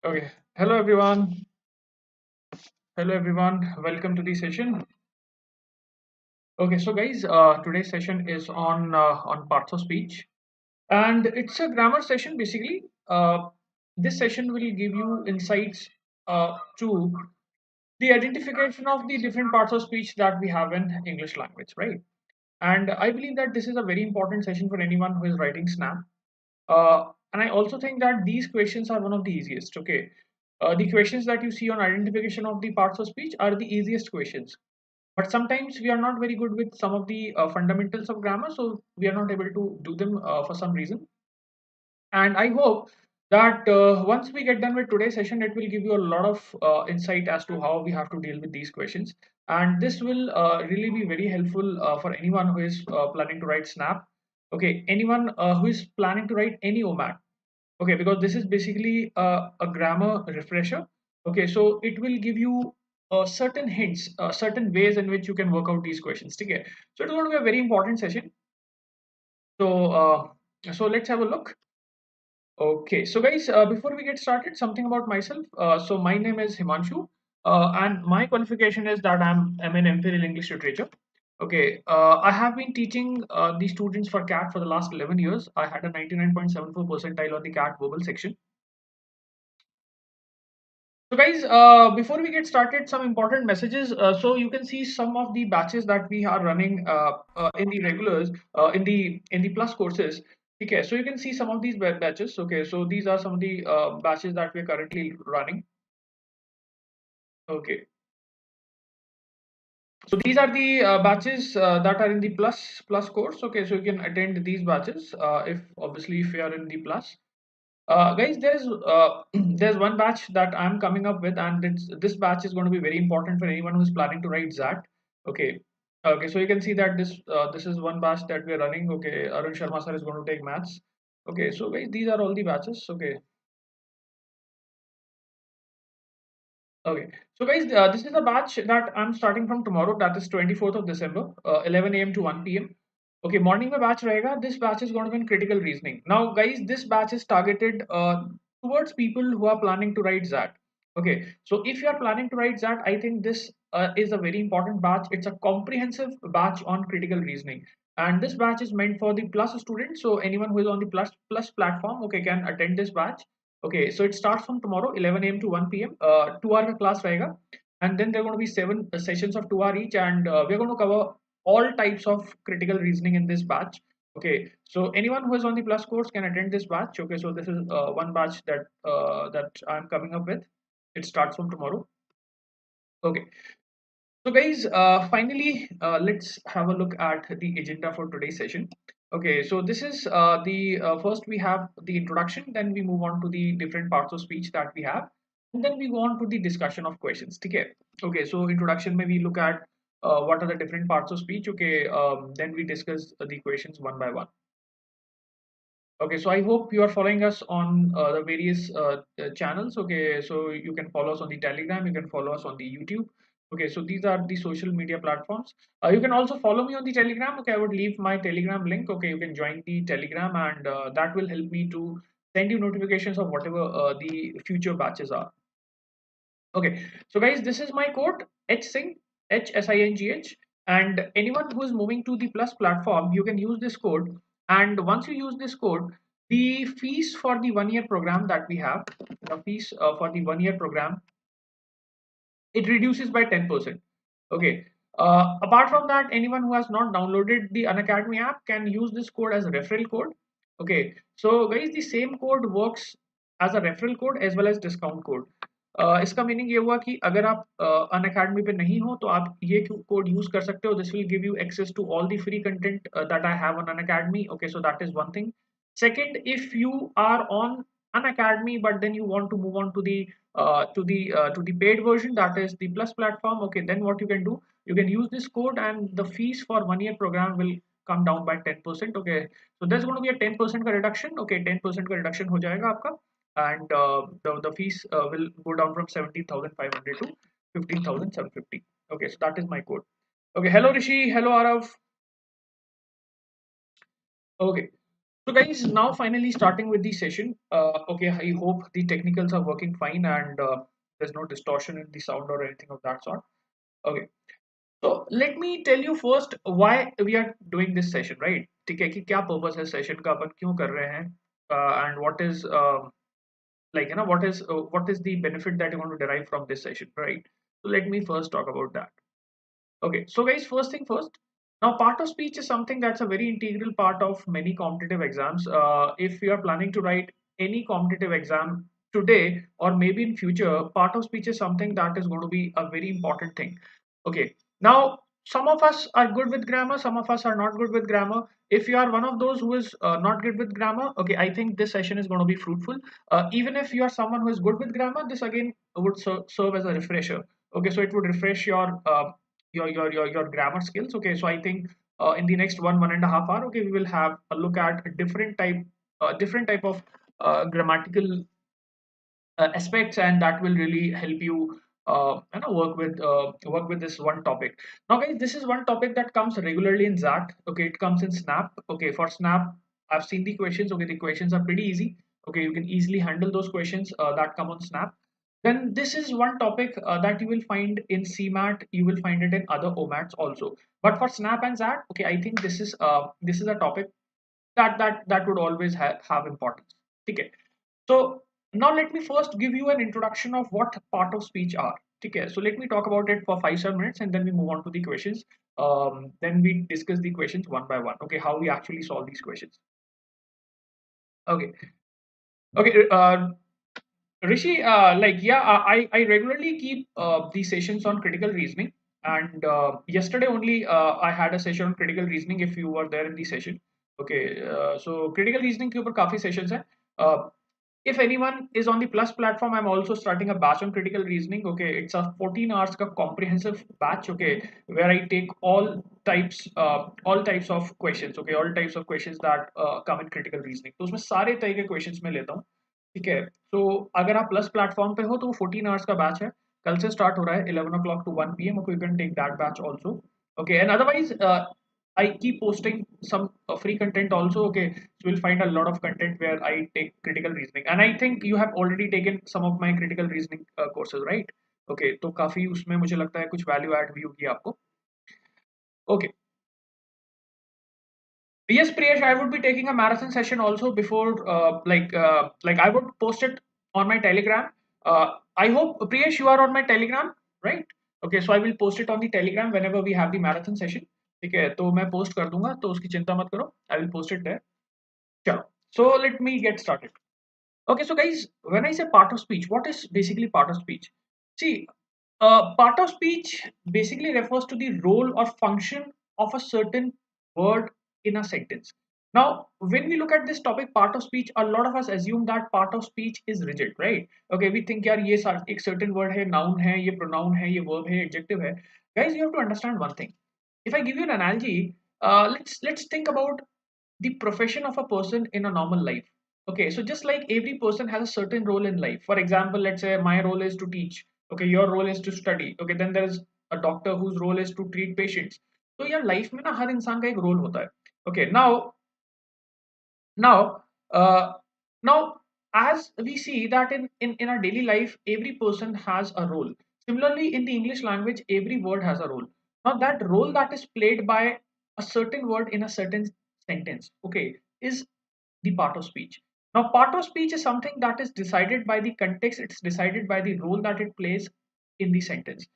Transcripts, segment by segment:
Okay. Hello everyone. Hello everyone. Welcome to the session. Okay, so guys, today's session is on parts of speech, and it's a grammar session basically. This session will give you insights to the identification of the different parts of speech that we have in English language, right? And I believe that this is a very important session for anyone who is writing Snap. And I also think that these questions are one of the easiest. Okay, the questions that you see on identification of the parts of speech are the easiest questions. But sometimes we are not very good with some of the fundamentals of grammar, so we are not able to do them for some reason. And I hope that once we get done with today's session, it will give you a lot of insight as to how we have to deal with these questions. And this will really be very helpful for anyone who is planning to write Snap. Okay, anyone who is planning to write any OMAT. Okay, because this is basically a grammar refresher. Okay, so it will give you certain hints, certain ways in which you can work out these questions. Okay, so it's going to be a very important session. So let's have a look. Okay, so guys, before we get started, something about myself. So my name is Himanshu, and my qualification is that I'm an MPhil in English Literature. Okay, I have been teaching the students for CAT for the last 11 years. I had a 99.74 percentile on the CAT verbal section. So guys, before we get started, some important messages. So you can see some of the batches that we are running in the regulars, in the plus courses. Okay, so you can see some of these batches. Okay, so these are some of the batches that we're currently running. Okay, so these are the batches that are in the plus course. Okay, so you can attend these batches if obviously if you are in the plus. Guys, there's there's one batch that I'm coming up with, and this batch is going to be very important for anyone who's planning to write ZAT. Okay, okay, so you can see that this is one batch that we're running. Okay, Arun Sharma sir is going to take maths. Okay, so guys, these are all the batches. Okay, okay, so guys, this is a batch that I'm starting from tomorrow. That is 24th of December, 11 a.m. to 1 p.m. Okay, morning में batch रहेगा. This batch is going to be in critical reasoning. Now, guys, this batch is targeted towards people who are planning to write ZAT. Okay, so if you are planning to write ZAT, I think this is a very important batch. It's a comprehensive batch on critical reasoning, and this batch is meant for the plus students. So anyone who is on the plus platform, okay, can attend this batch. Okay, so it starts from tomorrow, 11 a.m. to 1 p.m. 2 hour का class रहेगा, and then there are going to be seven sessions of 2 hour each, and we're going to cover all types of critical reasoning in this batch. Okay, so anyone who is on the plus course can attend this batch. Okay, so this is one batch that I'm coming up with. It starts from tomorrow. Okay, so guys, finally, let's have a look at the agenda for today's session. Okay, so this is the first we have the introduction, then we move on to the different parts of speech that we have, and then we go on to the discussion of questions. Okay, okay, so introduction, maybe look at what are the different parts of speech. Okay, then we discuss the questions one by one. Okay, so I hope you are following us on the various channels. Okay, so you can follow us on the Telegram, you can follow us on the YouTube. Okay, so these are the social media platforms. You can also follow me on the Telegram. Okay, I would leave my Telegram link. Okay, you can join the Telegram, and that will help me to send you notifications of whatever the future batches are. Okay, so guys, this is my code HSING, HSINGH, and anyone who is moving to the Plus platform, you can use this code. And once you use this code, the fees for the 1 year program that we have, the fees for the 1 year program, it reduces by 10%. Okay. Apart from that, anyone who has not downloaded the Unacademy app can use this code as a referral code. Okay. So guys, the same code works as a referral code as well as discount code. इसका meaning ये हुआ कि अगर आप अन academy पे नहीं हो तो आप ये कोड यूज कर सकते हो. This will give you access to all the free content that I have on Unacademy. Okay, so that is one thing. Second, if you are on an academy but then you want to move on to the paid version, that is the plus platform, okay, then what you can do, you can use this code and the fees for 1 year program will come down by 10%. Okay, so there's going to be a 10% का reduction. Okay, 10% का reduction हो जाएगा आपका, and the fees will go down from 17,500 to 15,750. Okay, so that is my code. Okay, hello Rishi, hello Arav. Okay, So guys, now finally starting with the session. Okay, I hope the technicals are working fine and there's no distortion in the sound or anything of that sort. Okay, so let me tell you first why we are doing this session, right? ठीक है कि क्या purpose है session का, अपन क्यों कर रहे हैं, and what is like what is the benefit that you want to derive from this session, right? So let me first talk about that. Okay, so guys, first thing first. Now, part of speech is something that's a very integral part of many competitive exams. If you are planning to write any competitive exam today or maybe in future, part of speech is something that is going to be a very important thing. Okay, now some of us are good with grammar, some of us are not good with grammar. If you are one of those who is not good with grammar, okay, I think this session is going to be fruitful. Even if you are someone who is good with grammar, this again would serve as a refresher. Okay, so it would refresh your grammar skills. Okay, so I think in the next 1.5 hour, okay, we will have a look at a different type of grammatical aspects, and that will really help you work with this one topic. Now guys, this is one topic that comes regularly in ZAT. Okay, it comes in snap. Okay, for snap I've seen the questions. Okay, the questions are pretty easy. Okay, you can easily handle those questions that come on snap. Then this is one topic that you will find in CMAT. You will find it in other OMATs also. But for snap and ZAT, okay, I think this is a topic that would always have importance. Okay, so now let me first give you an introduction of what part of speech are. Okay, so let me talk about it for 5-7 minutes and then we move on to the questions. Then we discuss the questions one by one. Okay, how we actually solve these questions. Okay, okay. Rishi, I regularly keep these sessions on critical reasoning, and yesterday only I had a session on critical reasoning. If you were there in the session, okay, so critical reasoning के ऊपर काफी sessions हैं. Uh, if anyone is on the Plus platform, I'm also starting a batch on critical reasoning. Okay, it's a 14 hours का comprehensive batch. Okay, where I take all types of questions. Okay, all types of questions that come in critical reasoning. तो उसमें सारे तरह के questions मैं लेता हूँ. ठीक है, तो अगर आप प्लस प्लेटफॉर्म पे हो तो वो 14 आवर्स का बैच है. कल से स्टार्ट हो रहा है 11 o'clock to 1 p.m. Okay, you can take that batch also. Okay, and otherwise I keep posting some free content also. Okay, so you'll find a lot of content where I take critical reasoning, and I think you have already taken some of my critical reasoning courses, right? Okay, तो काफी उसमें मुझे लगता है कुछ value add भी होगी आपको. Okay. Yes, Priyesh, I would be taking a marathon session also before, like I would post it on my Telegram. I hope Priyesh, you are on my Telegram, right? Okay, so I will post it on the Telegram whenever we have the marathon session. ठीक है, तो मैं post कर दूंगा, तो उसकी चिंता मत करो. I will post it there. चलो, so let me get started. Okay, so guys, when I say part of speech, what is basically part of speech? See, part of speech basically refers to the role or function of a certain word in a sentence. Now, when we look at this topic, part of speech, a lot of us assume that part of speech is rigid, right? Okay, we think यार ये एक certain word है, noun है, ये pronoun है, ये verb है, adjective है. Guys, you have to understand one thing. If I give you an analogy, let's think about the profession of a person in a normal life. Okay, so just like every person has a certain role in life. For example, let's say my role is to teach. Okay, your role is to study. Okay, then there is a doctor whose role is to treat patients. So your life में ना हर इंसान का एक role होता है. Okay, now, uh, now, as we see that in our daily life, every person has a role. Similarly, in the English language, every word has a role. Now, that role that is played by a certain word in a certain sentence, okay, is the part of speech. Now, part of speech is something that is decided by the context, it's decided by the role that it plays in the sentence.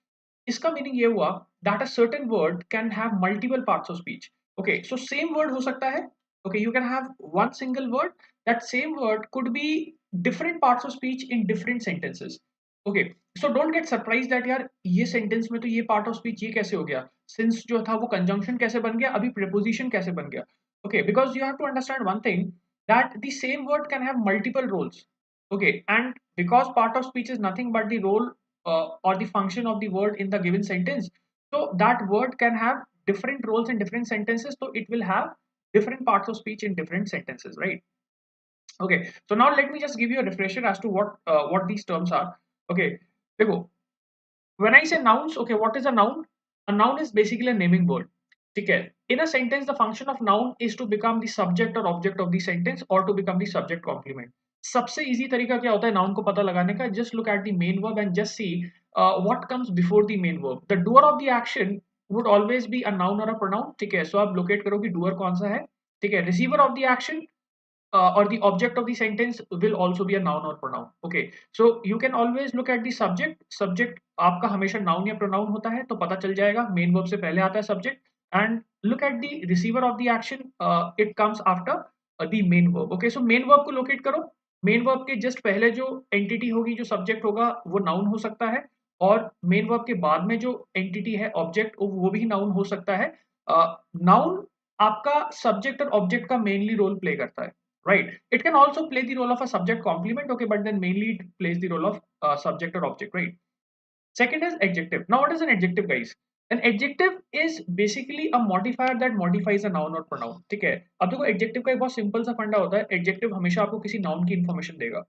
इसका meaning ये हुआ that a certain word can have multiple parts of speech. Okay, so same word हो सकता है. Okay, you can have one single word. That same word could be different parts of speech in different sentences. Okay, so don't get surprised that यार ये sentence में तो ये part of speech ये कैसे हो गया, since जो था वो conjunction कैसे बन गया, अभी preposition कैसे बन गया. Okay, because you have to understand one thing, that the same word can have multiple roles. Okay, and because part of speech is nothing but the role or the function of the word in the given sentence, so that word can have different roles in different sentences, so it will have different parts of speech in different sentences, right? Okay, so now let me just give you a refresher as to what these terms are. Okay, देखो, when I say nouns, okay, what is a noun? A noun is basically a naming word. ठीक है. In a sentence, the function of noun is to become the subject or object of the sentence or to become the subject complement. सबसे easy तरीका क्या होता है noun को पता लगाने का? Just look at the main verb and just see what comes before the main verb. The doer of the action would always be a noun or a pronoun. ठीक है. So आप locate करो कि doer कौन सा है. ठीक है. Receiver of the action or the object of the sentence will also be a noun or pronoun. Okay, so you can always look at the subject आपका हमेशा noun या pronoun होता है तो पता चल जाएगा main verb से पहले आता है subject. And look at the receiver of the action, it comes after the main verb. Okay, so main verb को locate करो. main verb के just पहले जो entity होगी, जो subject होगा, वो noun हो सकता है, और main verb के बाद में जो entity है object, वो भी noun हो सकता है. noun आपका subject और object का mainly role play करता है, right? It can also play the role of a subject complement, okay, but then mainly it plays the role of subject or object, right? Second is adjective. Now what is an adjective, guys? An adjective is basically a modifier that modifies a noun or pronoun. ठीक है. अब देखो adjective का एक बहुत simple सा फंडा होता है. adjective हमेशा आपको किसी noun की information देगा.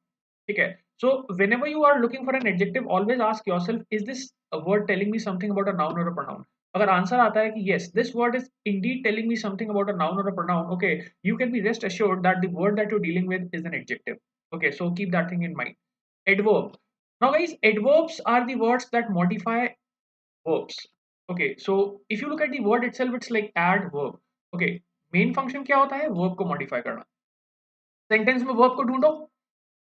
ठीक है. So whenever you are looking for an adjective, always ask yourself, is this a word telling me something about a noun or a pronoun? अगर आंसर आता है कि yes, this word is indeed telling me something about a noun or a pronoun, okay, you can be rest assured that the word that you're dealing with is an adjective. Okay, so keep that thing in mind. Adverb. Now, guys, adverbs are the words that modify verbs. Okay, so if you look at the word itself, it's like add verb. Okay, main function क्या होता है? Verb को modify करना. Sentence में verb को ढूंढो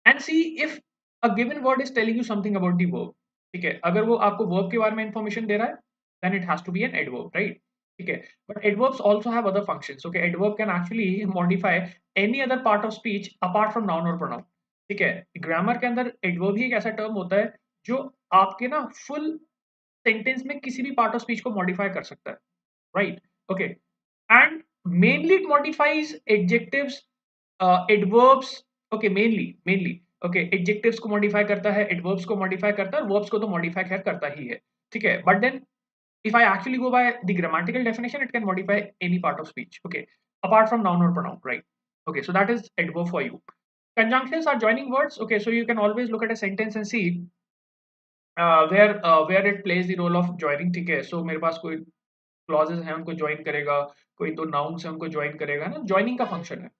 and see if a given word is telling you something about the verb. ठीक है, अगर वो आपको verb के बारे में information दे रहा है, then it has to be an adverb, right? ठीक है, but adverbs also have other functions. Okay, adverb can actually modify any other part of speech apart from noun or pronoun. ठीक है, grammar के अंदर adverb ही एक ऐसा term होता है जो आपके ना full sentence में किसी भी part of speech को modify कर सकता है, right? Okay, and mainly it modifies adjectives, adverbs. Okay, mainly okay, adjectives को modify करता है, adverbs को modify करता है, verbs को तो modify खैर करता ही है, ठीक है. But then if I actually go by the grammatical definition, it can modify any part of speech, okay, apart from noun or pronoun, right? Okay, so that is adverb for you. Conjunctions are joining words. Okay, so you can always look at a sentence and see where it plays the role of joining. ठीक है, so मेरे पास कोई clauses हैं, उनको join करेगा, कोई दो nouns हैं, उनको join करेगा ना, joining का function है.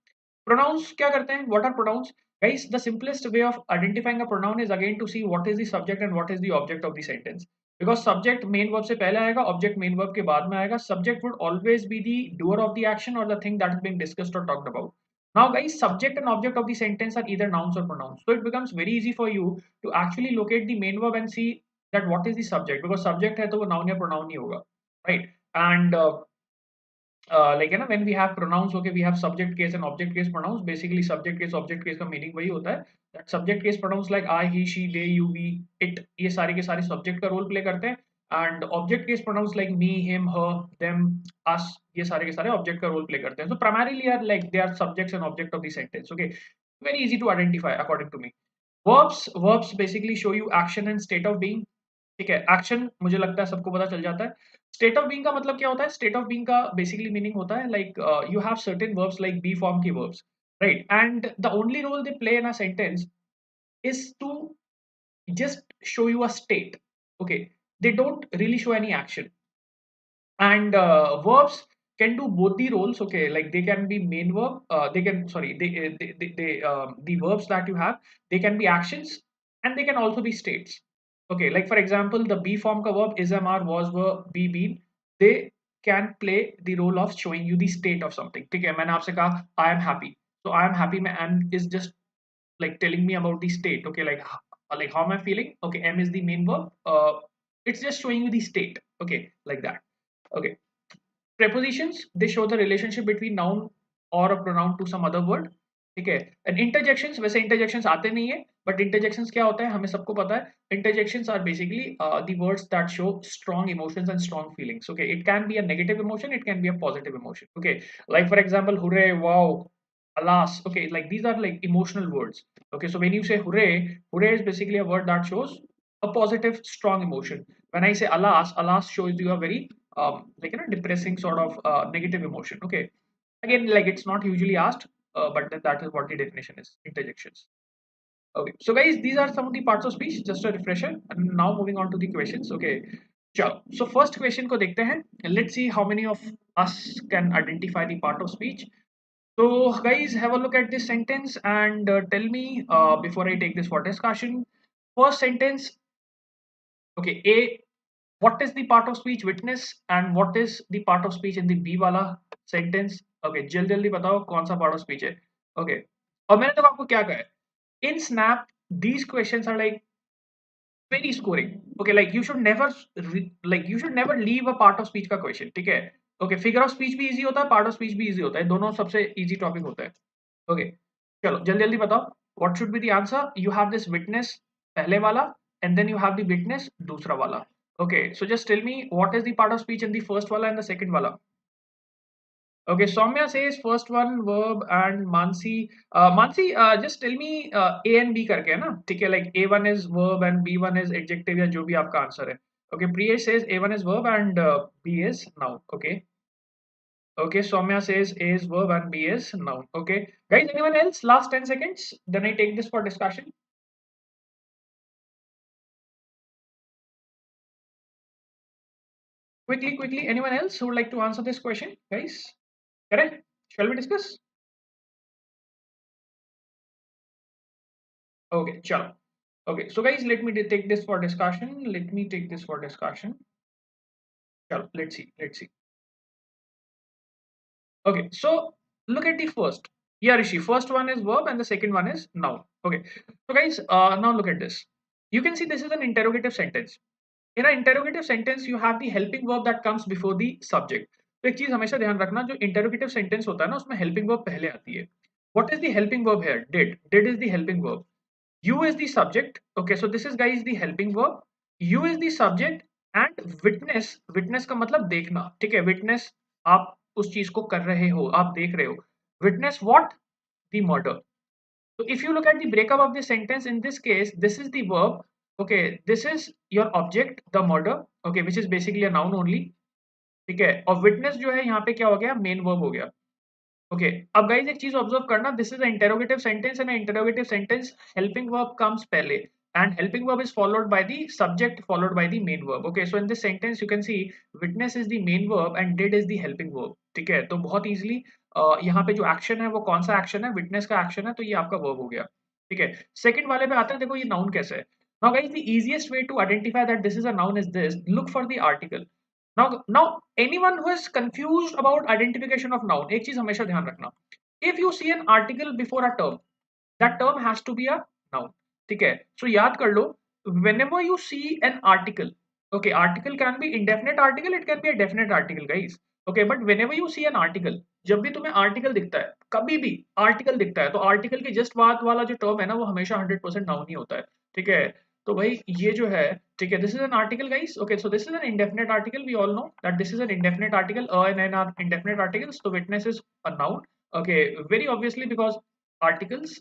Pronouns क्या करते हैं? What are pronouns? Guys, the simplest way of identifying a pronoun is again to see what is the subject and what is the object of the sentence. Because subject main verb से पहले आएगा, object main verb के बाद में आएगा. Subject would always be the doer of the action or the thing that is being discussed or talked about. Now, guys, subject and object of the sentence are either nouns or pronouns. So it becomes very easy for you to actually locate the main verb and see that what is the subject. Because subject है तो वो noun या pronoun ही होगा, right? And like you know, when we have pronouns, okay, we have subject case and object case pronouns. Basically subject case object case का meaning वही होता है. That subject case pronouns like I, he, she, they, you, we, it, ये सारे के सारे subject का role play करते हैं. And object case pronouns like me, him, her, them, us, ये सारे के सारे object का role play करते हैं. So primarily are like they are subjects and object of the sentence. Okay, very easy to identify according to me. Verbs basically show you action and state of being. ठीक है, action मुझे लगता है सबको पता चल जाता है. स्टेट ऑफ बीइंग का मतलब क्या होता है? स्टेट ऑफ बीइंग का बेसिकली मीनिंग होता है like you have certain verbs like be form की verbs, right? And the only role they play in a sentence is to just show you a state. Okay, they don't really show any action. And verbs can do both the roles. Okay, like they can be main verb, they can, sorry, the verbs that you have, they can be actions and they can also be states. Okay, like for example the be form ka verb is, am, are, was, were, be, been, they can play the role of showing you the state of something. ठीक है, मैंने आपसे कहा I am happy, so I am happy में am is just like telling me about the state. Okay, like how am I feeling? Okay, am is the main verb, it's just showing you the state. Okay, like that. Okay, prepositions, they show the relationship between noun or a pronoun to some other word. ठीक है, and interjections, वैसे interjections आते नहीं है, but interjections क्या होता है हमें सबको पता है. Interjections are basically the words that show strong emotions and strong feelings. Okay, it can be a negative emotion, it can be a positive emotion. Okay, like for example hooray, wow, alas. Okay, like these are like emotional words. Okay, so when you say hooray, hooray is basically a word that shows a positive strong emotion. When I say alas, alas shows you a very like you know, depressing sort of negative emotion. Okay, again, like it's not usually asked, but that is what the definition is. Interjections. Okay, so guys, these are some of the parts of speech, just a refresher. And now moving on to the questions. Okay, चलो, so first question को देखते हैं. Let's see how many of us can identify the part of speech. So guys, have a look at this sentence and tell me before I take this for discussion. First sentence, okay, A, what is the part of speech witness and what is the part of speech in the B वाला sentence? Okay, जल्दी जल्दी बताओ कौन सा part of speech है. Okay, और मैंने तो आपको क्या कहा है? In Snap, these questions are like very scoring. Okay, like you should never leave a part of speech का question. ठीक है? Okay, figure of speech भी easy होता है, part of speech भी easy होता है, दोनों सबसे easy topic होता है. Okay, चलो जल्दी जल्दी बताओ. What should be the answer? You have this witness पहले वाला and then you have the witness दूसरा वाला. Okay, so just tell me what is the part of speech in the first wala and the second wala. Okay, Soumya says first one verb and Mansi, just tell me A and B करके है ना, ठीक है, like A1 is verb and B1 is adjective या जो भी आपका answer है. Okay, Priyesh says A1 is verb and B is noun. Okay, okay, Soumya says A is verb and B is noun. Okay, guys, anyone else? Last 10 seconds, then I take this for discussion. Quickly, anyone else who would like to answer this question, guys? Correct? Shall we discuss? Okay, chalo. Okay, so guys, let me take this for discussion. Let me take this for discussion. Chalo, let's see. Okay, so look at the first. Yeah, Rishi, first one is verb and the second one is noun. Okay, so guys, now look at this. You can see this is an interrogative sentence. In an interrogative sentence, you have the helping verb that comes before the subject. तो एक चीज हमेशा ध्यान रखना, जो interrogative sentence होता है ना, उसमें हेल्पिंग वर्ब पहले आती है. What is the helping verb here? Did is the helping verb. You is the subject. Okay, so this is guys the helping verb. You is the subject and witness का मतलब देखना. ठीक है, witness आप उस चीज को कर रहे हो, आप देख रहे हो. Witness what? The murder. So if you look at the breakup of the sentence, in this case, this is the verb. Okay, this is your object, the murder. Okay, which is basically a noun only. ठीक है, और witness जो है यहाँ पे क्या हो गया? Main verb हो गया. ओके, अब गाइस एक चीज ऑब्जर्व करना, this is interrogative sentence and interrogative sentence helping verb comes पहले and helping verb is followed by the subject followed by the main verb. Okay, so in this sentence you can see witness is the main verb and did is the helping verb. ठीक है, तो बहुत easily यहाँ पे जो action है वो कौन सा एक्शन है? विटनेस का एक्शन है, तो ये आपका वर्ब हो गया. ठीक है, सेकंड वाले पे आते हैं. देखो ये नाउन कैसे है. Now guys the easiest way to identify that this is a noun is this, look for the article. Now anyone who is confused about identification of noun, एक चीज हमेशा ध्यान रखना. If you see an article before a term, that term has to be a noun. ठीक है, so याद कर लो, whenever you see an article, okay, article can be indefinite article, it can be a definite article, guys. Okay, but whenever you see an article, जब भी तुम्हें article दिखता है, कभी भी article दिखता है, तो article के just बाद वाला जो term है ना, वो हमेशा 100% noun ही होता है. ठीक है, तो भाई ये जो है, ठीक है, this is an article, guys. Okay, so this is an indefinite article. We all know that this is an indefinite article. A and N are indefinite articles. So witness is a noun. Okay, very obviously because articles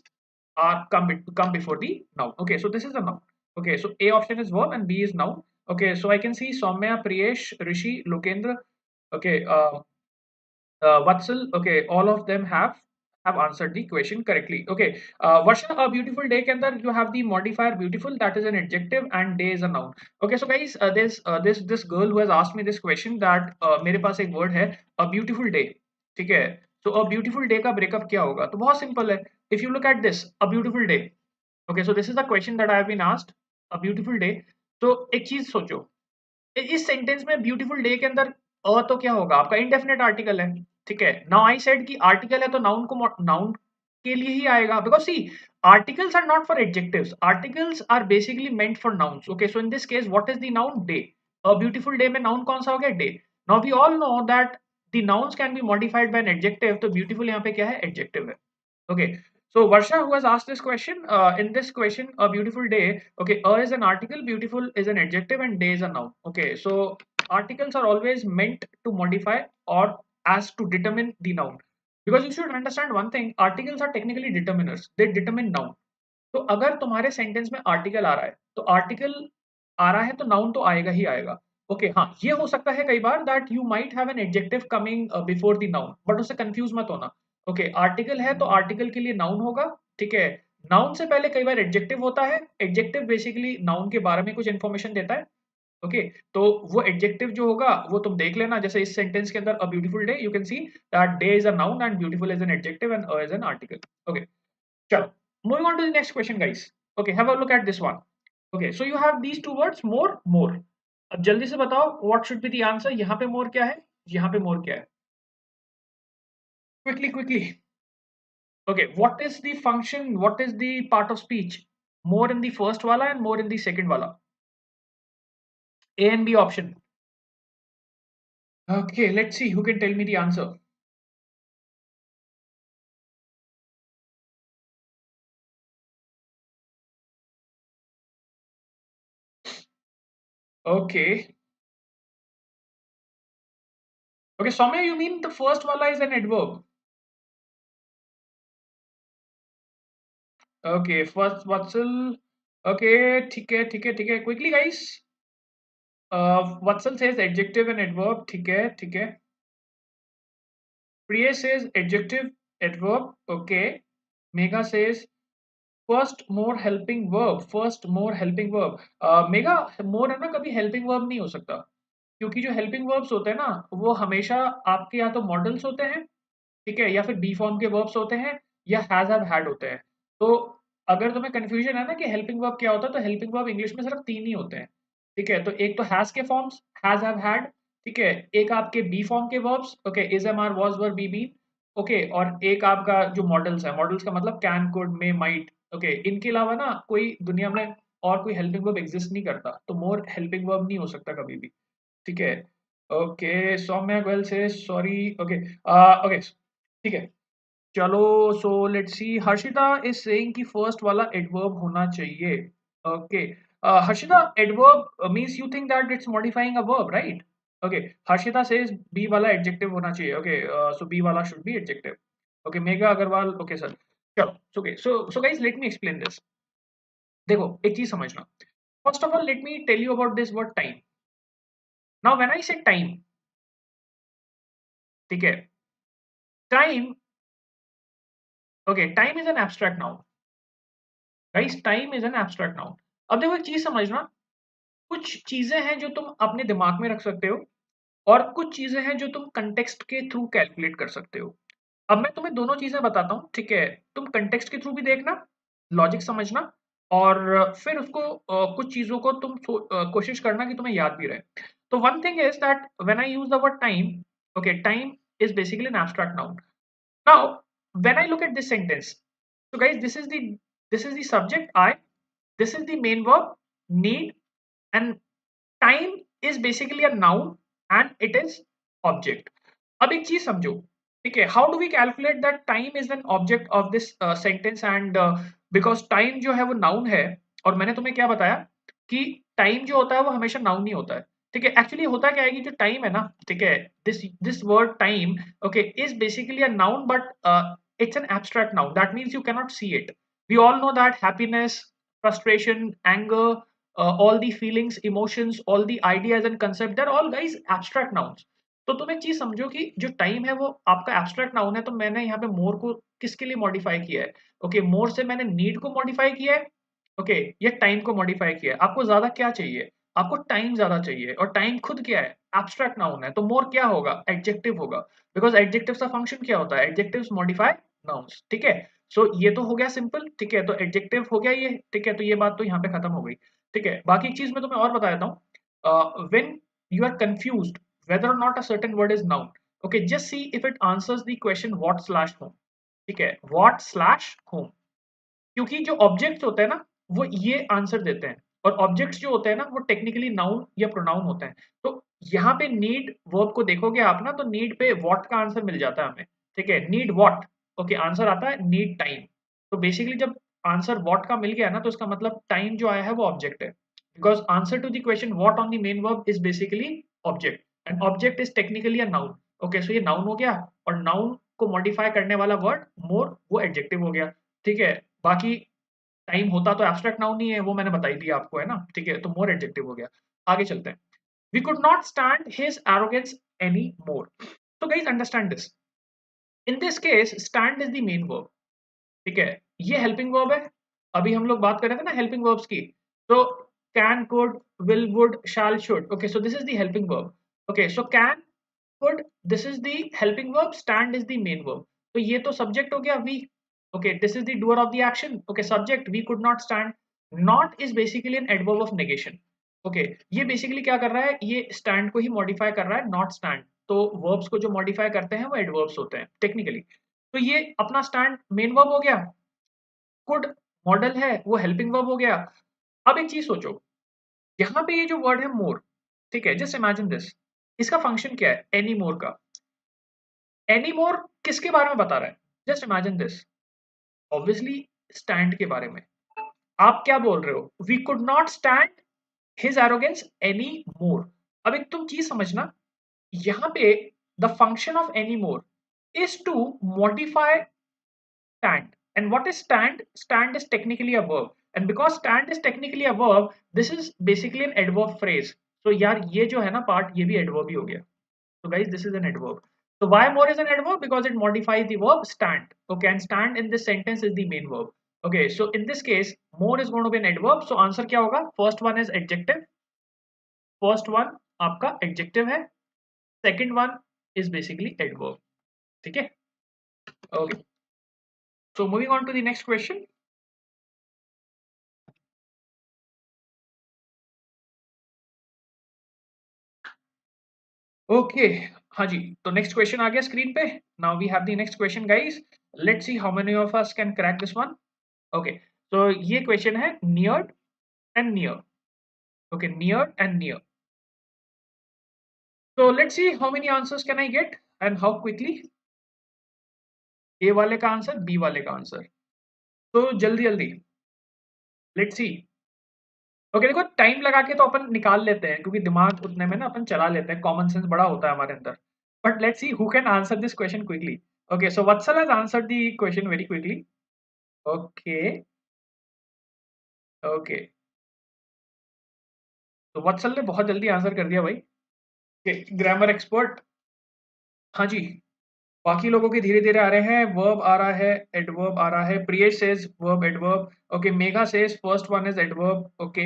are come before the noun. Okay, so this is a noun. Okay, so A option is verb and B is noun. Okay, so I can see Soumya, Priyesh, Rishi, Lokendra. Okay, Vatsal. Okay, all of them have answered the question correctly. Okay, Varsha, a beautiful day के अंदर you have the modifier beautiful, that is an adjective, and day is a noun. Okay, so guys, there's this girl who has asked me this question that मेरे पास एक word है a beautiful day. ठीक है, so a beautiful day का breakup क्या होगा? तो बहुत simple है. If you look at this, a beautiful day. Okay, so this is the question that I have been asked. A beautiful day. तो एक चीज सोचो, इस सेंटेंस में ब्यूटीफुल डे के अंदर अ तो क्या होगा? आपका इंडेफिनेट आर्टिकल है. ठीक है, नाउ आई सेड कि आर्टिकल है तो नाउन को नाउन के लिए ही आएगा, because see articles are not for adjectives, articles are basically meant for nouns. Okay, so in this case what is the noun? Day. A beautiful day में noun कौन सा हो गया? Day. Now we all know that the nouns can be modified by an adjective, तो beautiful यहाँ पे क्या है? एडजेक्टिव है. Okay, so Varsha, who has asked this question, in this question, a beautiful day. Okay, a is an article, beautiful is an adjective, and day is a noun. Okay, so articles are always meant to modify or as to determine the noun. Because you should understand one thing, articles are technically determiners. They determine noun. तो अगर तुम्हारे sentence में article आ रहा है, तो article आ रहा है तो नाउन तो आएगा ही आएगा. ओके, हाँ, ये हो सकता है कई बार that you might have an adjective coming before the noun, but उससे कंफ्यूज मत होना. ओके, आर्टिकल है तो आर्टिकल के लिए नाउन होगा. ठीक है, नाउन से पहले कई बार एडजेक्टिव होता है. एडजेक्टिव बेसिकली नाउन के बारे में कुछ इन्फॉर्मेशन देता है. ओके तो वो एडजेक्टिव जो होगा वो तुम देख लेना, जैसे इस सेंटेंस के अंदर a beautiful day, you can see that day is a noun and beautiful is an adjective and a is an article. Okay चलो, moving on to the next question guys. Okay have a look at this one. Okay so you have these two words more more. अब जल्दी से बताओ what should be the answer. यहाँ पे more क्या है, यहाँ पे मोर क्या है? Quickly quickly. Okay what is the function, what is the part of speech? More in the first वाला and more in the second वाला, A and B option. Okay, let's see who can tell me the answer. Okay. Okay, Soumya, you mean the first wala is an adverb? Okay, first Vatsal. Okay, ठीक है. Quickly, guys. Vatsal says adjective and adverb. ठीक है. Priya says adjective, adverb. Okay. Megha says first more helping verb. First more helping verb. Megha, more है ना, कभी helping verb नहीं हो सकता, क्योंकि जो हेल्पिंग वर्ब्स होते हैं ना वो हमेशा आपके या तो मॉडल्स होते हैं, ठीक है, या फिर बी फॉर्म के वर्ब्स होते हैं, या हैज हैव हैड होते हैं। तो अगर तुम्हें कंफ्यूजन है ना कि हेल्पिंग वर्ब क्या होता है, तो हेल्पिंग वर्ब इंग्लिश में सिर्फ तीन ही होते हैं, ठीक है। तो एक तो हैज के फॉर्म्स, हैज हैव हैड, ठीक है। एक आपके बी फॉर्म के verbs, okay, is am are was were be been, okay. और एक आपका जो मॉडल्स है, मॉडल्स का मतलब can could may might, okay. इनके अलावा ना कोई दुनिया में और कोई हेल्पिंग वर्ब एग्जिस्ट नहीं करता, तो मोर हेल्पिंग वर्ब नहीं हो सकता कभी भी, ठीक है। ओके सौम्या गोयल से सॉरी, ओके ओके ठीक है। चलो so let's see, Harshita is saying कि फर्स्ट वाला एडवर्ब होना चाहिए। Okay Harshita, adverb means you think that it's modifying a verb, right? Okay Harshita says B वाला एडजेक्टिव होना चाहिए। ओके सो बी वाला should be adjective. Okay Megha Agarwal, okay sir. चलो okay so guys let me explain this. देखो एक चीज समझना, first of all let me tell you about this word time. Now when I से time, ठीक है, time, okay time is N abstract noun guys, time is N abstract noun. अब देखो एक चीज समझना, कुछ चीजें हैं जो तुम अपने दिमाग में रख सकते हो, और कुछ चीजें हैं जो तुम कंटेक्स्ट के थ्रू कैलकुलेट कर सकते हो। अब मैं तुम्हें दोनों चीजें बताता हूँ, ठीक है, तुम कंटेक्स्ट के थ्रू भी देखना, लॉजिक समझना, और फिर उसको कुछ चीजों को तुम कोशिश करना कि तुम्हें याद भी रहे। तो one thing is that when I use the word time, okay time is basically N abstract noun. Now, when I look at this sentence, so guys, this is the subject I, this is the main verb need, and time is basically a noun and it is object. अब एक चीज समझो, ठीक है, how do we calculate that time is an object of this sentence, and because time जो है वो noun है, और मैंने तुम्हें क्या बताया कि टाइम जो होता है वो हमेशा नाउन नहीं होता है, ठीक है। एक्चुअली होता क्या है कि जो टाइम है ना, ठीक है, this word time, okay, is basically a noun, but it's an abstract noun. That means you cannot see it. We all know that happiness, frustration, anger, all the feelings, emotions, all the ideas and concepts, they're all guys abstract nouns. तो तुम एक चीज समझो कि जो time है वो आपका एब्स्ट्रैक्ट नाउन है, तो मैंने यहाँ पे मोर को किसके लिए मॉडिफाई किया है? ओके मोर से मैंने नीड को मॉडिफाई किया है, ओके, ये टाइम को मॉडिफाई किया है। आपको ज्यादा क्या चाहिए? आपको टाइम ज्यादा चाहिए, और टाइम खुद क्या है? एब्स्ट्रैक्ट नाउन है, तो मोर क्या होगा? एडजेक्टिव होगा, बिकॉज एडजेक्टिव का फंक्शन क्या होता है? एडजेक्टिव्स मॉडिफाई नाउन्स, ठीक है। सो ये तो हो गया सिंपल, ठीक है, तो एडजेक्टिव हो गया ये, ठीक है, तो ये बात तो यहाँ पे खत्म हो गई, ठीक है। बाकी एक चीज मैं तुम्हें और बता देता हूँ, when you are confused whether or not a certain word is noun, okay, just see if it answers the question what slash whom, ठीक है, what slash whom, क्योंकि जो ऑब्जेक्ट्स होते हैं ना वो ये आंसर देते हैं, और ऑब्जेक्ट्स जो होते हैं ना वो टेक्निकली नाउन या प्रोनाउन होते हैं। तो यहाँ पे नीड वर्ब को देखोगे आप ना, तो नीड पे व्हाट का आंसर मिल जाता है हमें, ठीक है, नीड व्हाट, ओके, आंसर आता है नीड टाइम। तो बेसिकली जब आंसर व्हाट का मिल गया ना, तो इसका मतलब टाइम जो आया है वो ऑब्जेक्ट है, because answer to the question what on the main verb is basically object, and object is technically a noun. Okay so ये नाउन हो गया, और नाउन को मॉडिफाई करने वाला वर्ड मोर वो एडजेक्टिव हो गया, ठीक है। बाकी टाइम होता तो एब्स्ट्रैक्ट नाउन नहीं है, वो मैंने बताई दिया आपको, है ना, ठीक है, तो मोर एडजेक्टिव हो गया। आगे चलते हैं। We could not stand his arrogance any more. तो guys understand this, in this case stand is the main verb, ठीक है, ये हेल्पिंग वर्ब है। अभी हम लोग बात कर रहे थे ना हेल्पिंग वर्ब्स की, तो can, could, will, would, shall, should. Okay, so this is the helping verb. Okay, so can, could, this is the helping verb, stand is the main verb. तो ये तो subject हो गया we. Okay, this is the doer of the action. Okay, subject we could not stand. Not is basically an adverb of negation. Okay, ये basically क्या कर रहा है, ये stand को ही modify कर रहा है, not stand. तो verbs को जो modify करते हैं वो adverbs होते हैं technically. तो ये अपना stand main verb हो गया, could मॉडल है वो हेल्पिंग वर्ब हो गया. अब एक चीज सोचो, यहाँ पे ये जो वर्ड है मोर, ठीक है, जस्ट इमेजिन दिस, इसका फंक्शन क्या है एनी मोर का. एनी मोर किसके बारे में बता रहा है, just imagine this, obviously stand के बारे में. आप क्या बोल रहे हो, we could not stand his arrogance any more. अब एक तुम चीज समझना, यहाँ पे the function of any more is to modify stand. And what is stand? Stand is technically a verb. And because stand is technically a verb, this is basically an adverb phrase. So यार ये जो है ना part, ये भी adverb ही हो गया. So guys, this is an adverb. So why more is an adverb? Because it modifies the verb stand. Okay, and stand in this sentence is the main verb. Okay, so in this case, more is going to be an adverb. So answer क्या होगा? First one is adjective. First one आपका adjective है. Second one is basically adverb. ठीक है? Okay. So moving on to the next question. Okay, हाँ जी, तो next question आ गया स्क्रीन पे. Now we have the next question guys. Let's see how many of us can crack this one. Okay, तो ये क्वेश्चन है near and near. Okay, near and near. तो let's see how many answers can I get and how quickly. A वाले का answer, B वाले का answer. तो जल्दी जल्दी लेट्स सी. ओके, देखो टाइम लगा के तो अपन निकाल लेते हैं क्योंकि दिमाग उतने में ना अपन चला लेते हैं, कॉमन सेंस बड़ा होता है हमारे अंदर. But let's see who can answer this question quickly. Okay, so Vatsal has answered the question very quickly. Okay okay, तो वत्सल ने बहुत जल्दी आंसर कर दिया भाई. Grammar expert. हाँ जी, बाकी लोगों के धीरे धीरे आ रहे हैं. वर्ब आ रहा है, एडवर्ब आ रहा है. Priyesh says verb adverb. Okay, Megha says first one is adverb. Okay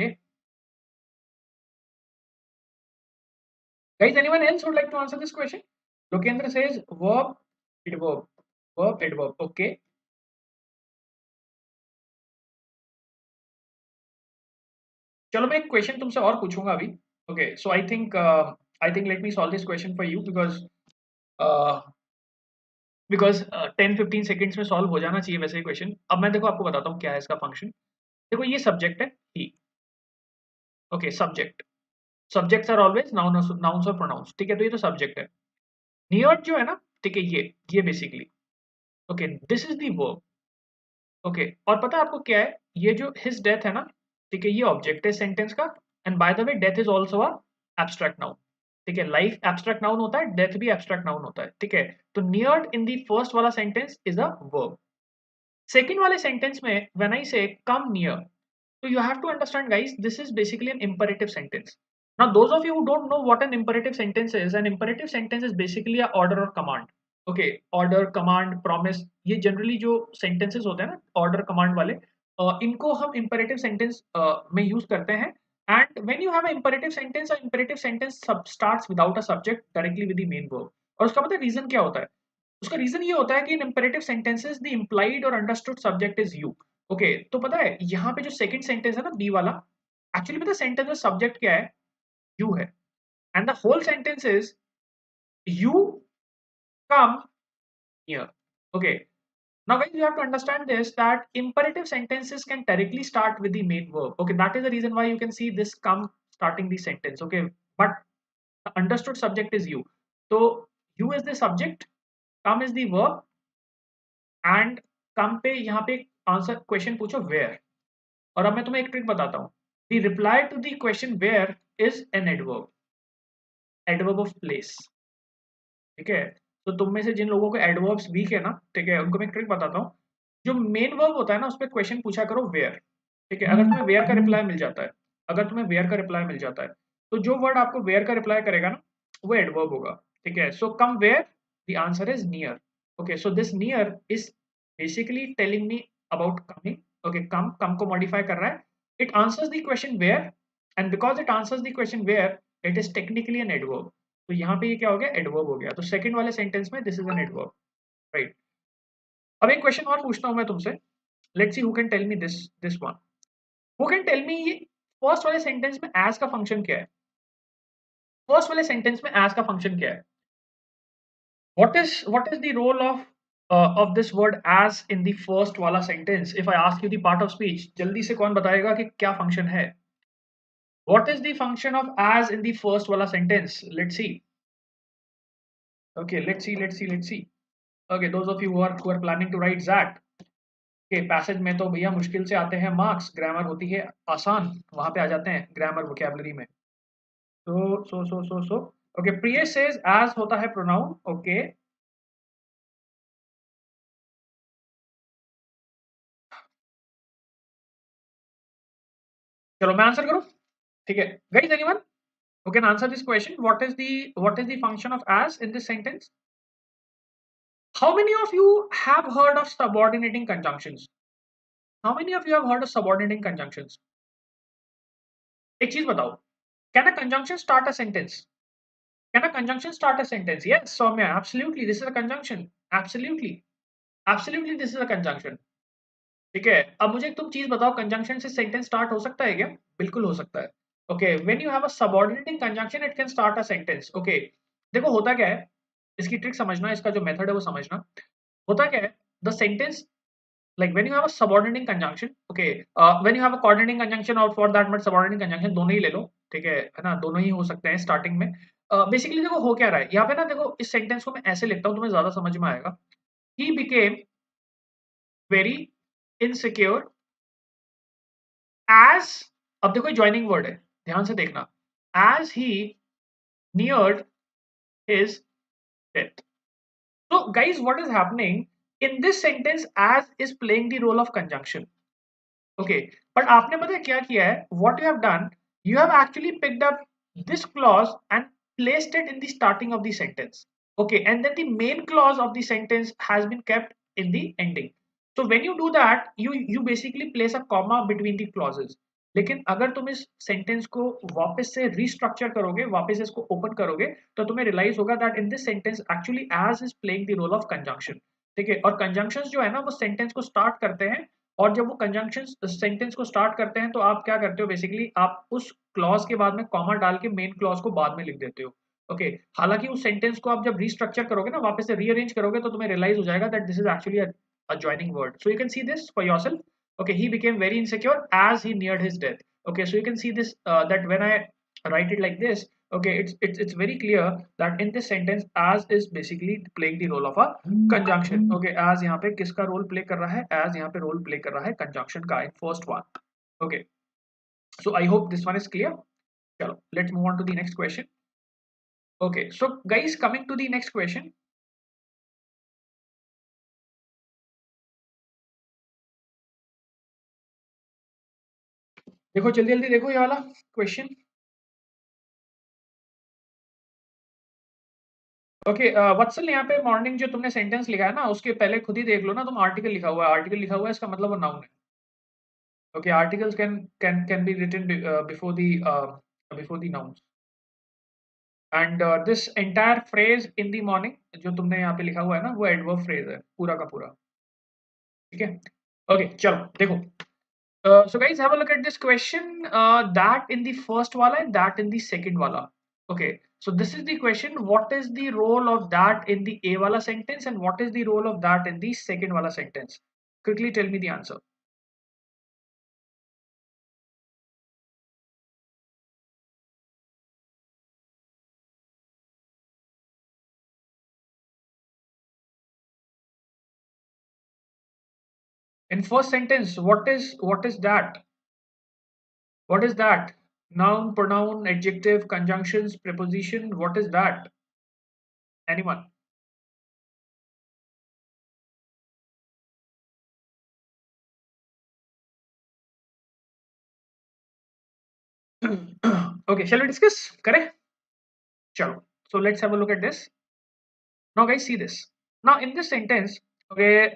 guys, anyone else would like to answer this question? Lokendra says verb adverb. Verb adverb. Okay. चलो मैं एक क्वेश्चन तुमसे और पूछूंगा अभी. Okay, so I think late me solve this question for you because 10-15 seconds में solve हो जाना चाहिए वैसे ही क्वेश्चन. अब मैं देखो आपको बताता हूँ क्या है इसका फंक्शन. देखो ये सब्जेक्ट है ही. Okay, subject. Subjects are always nouns और प्रोनाउंस. ठीक है, तो ये तो सब्जेक्ट है. नियर जो है ना, ठीक है, ये basically. Okay, this is the verb. Okay, और पता है आपको क्या है, ये जो हिज डेथ है ना, ठीक है, ये ऑब्जेक्ट है सेंटेंस का. And by the way death is also a abstract noun. ठीक है, लाइफ एब्स्ट्रैक्ट नाउन होता है, डेथ भी एब्स्ट्रैक्ट नाउन होता है. ठीक है, तो नियर इन दी फर्स्ट वाला sentence is a verb. Second वाले सेंटेंस में व्हेन आई से come near, so you have to understand guys, this is basically an imperative sentence. Now those of you who don't know what an imperative sentence is, an imperative sentence is basically a order or command. Okay, order, command, promise, ये generally जो sentences होते हैं ना order command वाले, इनको हम imperative sentence में use करते हैं. And when you have an imperative sentence starts without a subject, directly with the main verb. और उसका पता है reason क्या होता है? उसका रीजन ये होता है कि इन इंपेरेटिव सेंटेंसेस द इंप्लाइड और understood subject is you. Okay, तो पता है यहाँ पे जो सेकंड सेंटेंस है ना बी वाला, एक्चुअली पता है सेंटेंस में सब्जेक्ट क्या है, यू है. And the whole sentence is you come here. Okay, now guys you have to understand this, that imperative sentences can directly start with the main verb. Okay, that is the reason why you can see this come starting the sentence. Okay, but the understood subject is you. So you is the subject, come is the verb, and come पे यहाँ पे answer question पूछो where. और अब मैं तुम्हें एक trick बताता हूँ. The reply to the question where is an adverb, adverb of place. ठीक है, तो तुम में से जिन लोगों को एडवर्ब्स वीक है ना, ठीक है, उनको मैं एक ट्रिक बताता हूँ. जो मेन वर्ब होता है ना, उस पर क्वेश्चन पूछा करो वेयर. ठीक है, अगर तुम्हें वेयर का रिप्लाई मिल जाता है, अगर तुम्हें वेयर का रिप्लाई मिल जाता है, तो जो वर्ड आपको वेयर का रिप्लाई करेगा ना, वो एडवर्ब होगा. ठीक है, so come where, the answer is near. Okay, so this near is basically telling me about coming. Okay, come को modify कर रहा है. It answers the question where, and because it answers the question where, it is technically an adverb. तो यहाँ पे ये क्या हो गया, adverb हो गया. तो second वाले sentence में this is an adverb, right? अब एक question और पूछता हूँ मैं तुमसे. Let's see who can tell me this one. Who can tell me ये first वाले sentence में as का function क्या है? First वाले sentence में as का function क्या है? What is the role of this word as in the first वाला sentence? If I ask you the part of speech, जल्दी से कौन बताएगा कि क्या function है? What is the function of as in the first wala sentence? Let's see. Okay, let's see. Okay, those of you who are planning to write that. Okay, passage में तो भैया मुश्किल से आते हैं marks, grammar होती है आसान, वहां पे आ जाते हैं grammar vocabulary में. So. Okay, Priya says as होता है pronoun. Okay. चलो मैं आंसर करूं. ठीक है. Guys, anyone who can answer this question? What is the function of as in this sentence? How many of you have heard of subordinating conjunctions? How many of you have heard of subordinating conjunctions? एक चीज बताओ. Can a conjunction start a sentence? Can a conjunction start a sentence? Yes, Soumya, absolutely. This is a conjunction. Absolutely, this is a conjunction. ठीक है. अब मुझे तुम चीज बताओ, कंजंक्शन से सेंटेंस स्टार्ट हो सकता है क्या? बिल्कुल हो सकता है. Okay, when you have a subordinating conjunction it can start a sentence. Okay, देखो होता क्या है, इसकी ट्रिक समझना, इसका जो मेथड है वो समझना. होता क्या है, the sentence, like when you have a subordinating conjunction, okay, when you have a coordinating conjunction or for that matter subordinating conjunction, दोनों ही ले लो. ठीक है ना, दोनों ही हो सकते हैं स्टार्टिंग में. बेसिकली देखो हो क्या रहा है यहाँ पे ना, देखो इस सेंटेंस को मैं ऐसे लिखता हूँ, तुम्हें ज्यादा समझ में आएगा. he became very insecure as, अब देखो ज्वाइनिंग वर्ड है, ध्यान से देखना, as he neared his death. So guys, what is happening in this sentence? As is playing the role of conjunction. Okay, but आपने पता है क्या किया है? What you have done, you have actually picked up this clause and placed it in the starting of the sentence. Okay, and then the main clause of the sentence has been kept in the ending. So when you do that, you basically place a comma between the clauses. लेकिन अगर तुम इस sentence को वापस से restructure करोगे, वापस इसको ओपन करोगे, तो तुम्हें रियलाइज होगा that in this sentence actually as is playing the role of conjunction. ठीक है, और कंजंक्शंस जो है ना वो सेंटेंस को स्टार्ट करते हैं, और जब वो कंजंक्शन सेंटेंस को स्टार्ट करते हैं तो आप क्या करते हो, बेसिकली आप उस क्लॉज के बाद में कॉमा डाल के मेन क्लॉज को बाद में लिख देते हो. ओके, हालांकि उस सेंटेंस को आप जब रीस्ट्रक्चर करोगे ना, वापस से रीअरेंज करोगे, तो तुम्हें रियलाइज हो जाएगा that this is actually a joining word. So you can see this for yourself. Okay, he became very insecure as he neared his death. Okay, so you can see this, that when I write it like this, okay, it's very clear that in this sentence as is basically playing the role of a conjunction. Okay, as यहाँ पे किसका role play कर रहा है? as यहाँ पे role play कर रहा है conjunction का in first one. Okay, so I hope this one is clear. चलो, let's move on to the next question. Okay, so guys, coming to the next question. देखो जल्दी जल्दी देखो ये वाला क्वेश्चन. ओके, वत्सल, यहाँ पे मॉर्निंग जो तुमने सेंटेंस लिखा है ना, उसके पहले खुद ही देख लो ना, तुम आर्टिकल लिखा हुआ है, आर्टिकल लिखा हुआ है, इसका मतलब वो नाउन है. Okay, articles can be written before the noun. And this entire phrase in the morning जो तुमने यहाँ पे लिखा हुआ है ना, वो एडवर्ब फ्रेज है पूरा का पूरा. ठीक है. ओके, चलो देखो. So guys, have a look at this question, that in the first wala and that in the second wala. Okay, so this is the question: what is the role of that in the a wala sentence and what is the role of that in the second wala sentence? Quickly tell me the answer. In first sentence, what is that? What is that? Noun, pronoun, adjective, conjunctions, preposition. What is that? Anyone? Okay, shall we discuss? Correct? Chalo. So let's have a look at this. Now, guys, see this. Now, in this sentence, okay,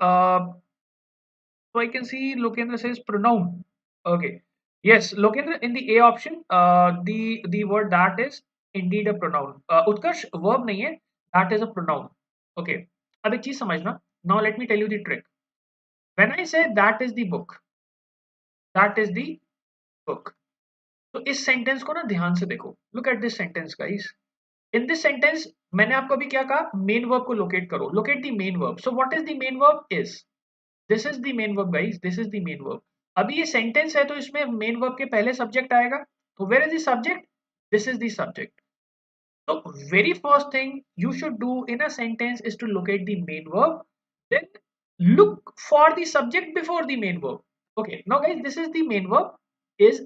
so I can see Lokendra says pronoun. Okay. Yes, Lokendra, in the A option, the word that is indeed a pronoun. Utkarsh, verb नहीं है, that is a pronoun. Okay. अब एक चीज समझना. Now let me tell you the trick. When I say that is the book, that is the book. तो इस sentence को ना ध्यान से देखो. Look at this sentence, guys. In this sentence, मैंने आपको अभी क्या कहा? Main verb को locate करो. Locate the main verb. So what is the main verb? Is. This is the main verb, guys. This is the main verb. अभी ये sentence है तो इसमें मेन वर्ब के पहले सब्जेक्ट आएगा. तो where is the subject? This is the subject. So very first thing you should do in a sentence is to locate the main verb, then look for the subject before the main verb. Okay, now guys, this is the main verb. Is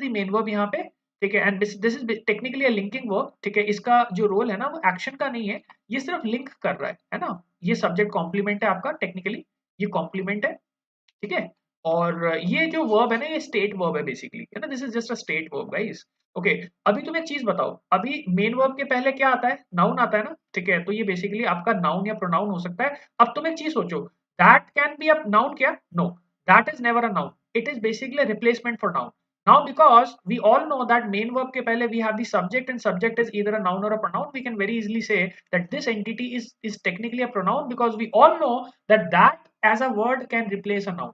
the main verb यहाँ पे. ठीक है, and this is technically a linking verb. ठीक है, इसका जो role है ना वो एक्शन का नहीं है, ये सिर्फ लिंक कर रहा है ना. ये सब्जेक्ट कॉम्प्लीमेंट है आपका, टेक्निकली ये कॉम्प्लीमेंट है. ठीक है, और ये जो वर्ब है ना ये स्टेट वर्ब है बेसिकली, है ना. This is just a state verb, guys. Okay, अभी तुम एक चीज बताओ, अभी मेन वर्ब के पहले क्या आता है? नाउन आता है ना. ठीक है, तो ये बेसिकली आपका नाउन या प्रोनाउन हो सकता है. अब तुम एक चीज सोचो, that can be a noun क्या? No, that is never a noun. It is basically replacement for noun. Now, because we all know that main verb के पहले we have the subject and subject is either a noun or a pronoun, we can very easily say that this entity is technically a pronoun because we all know that as a word can replace a noun.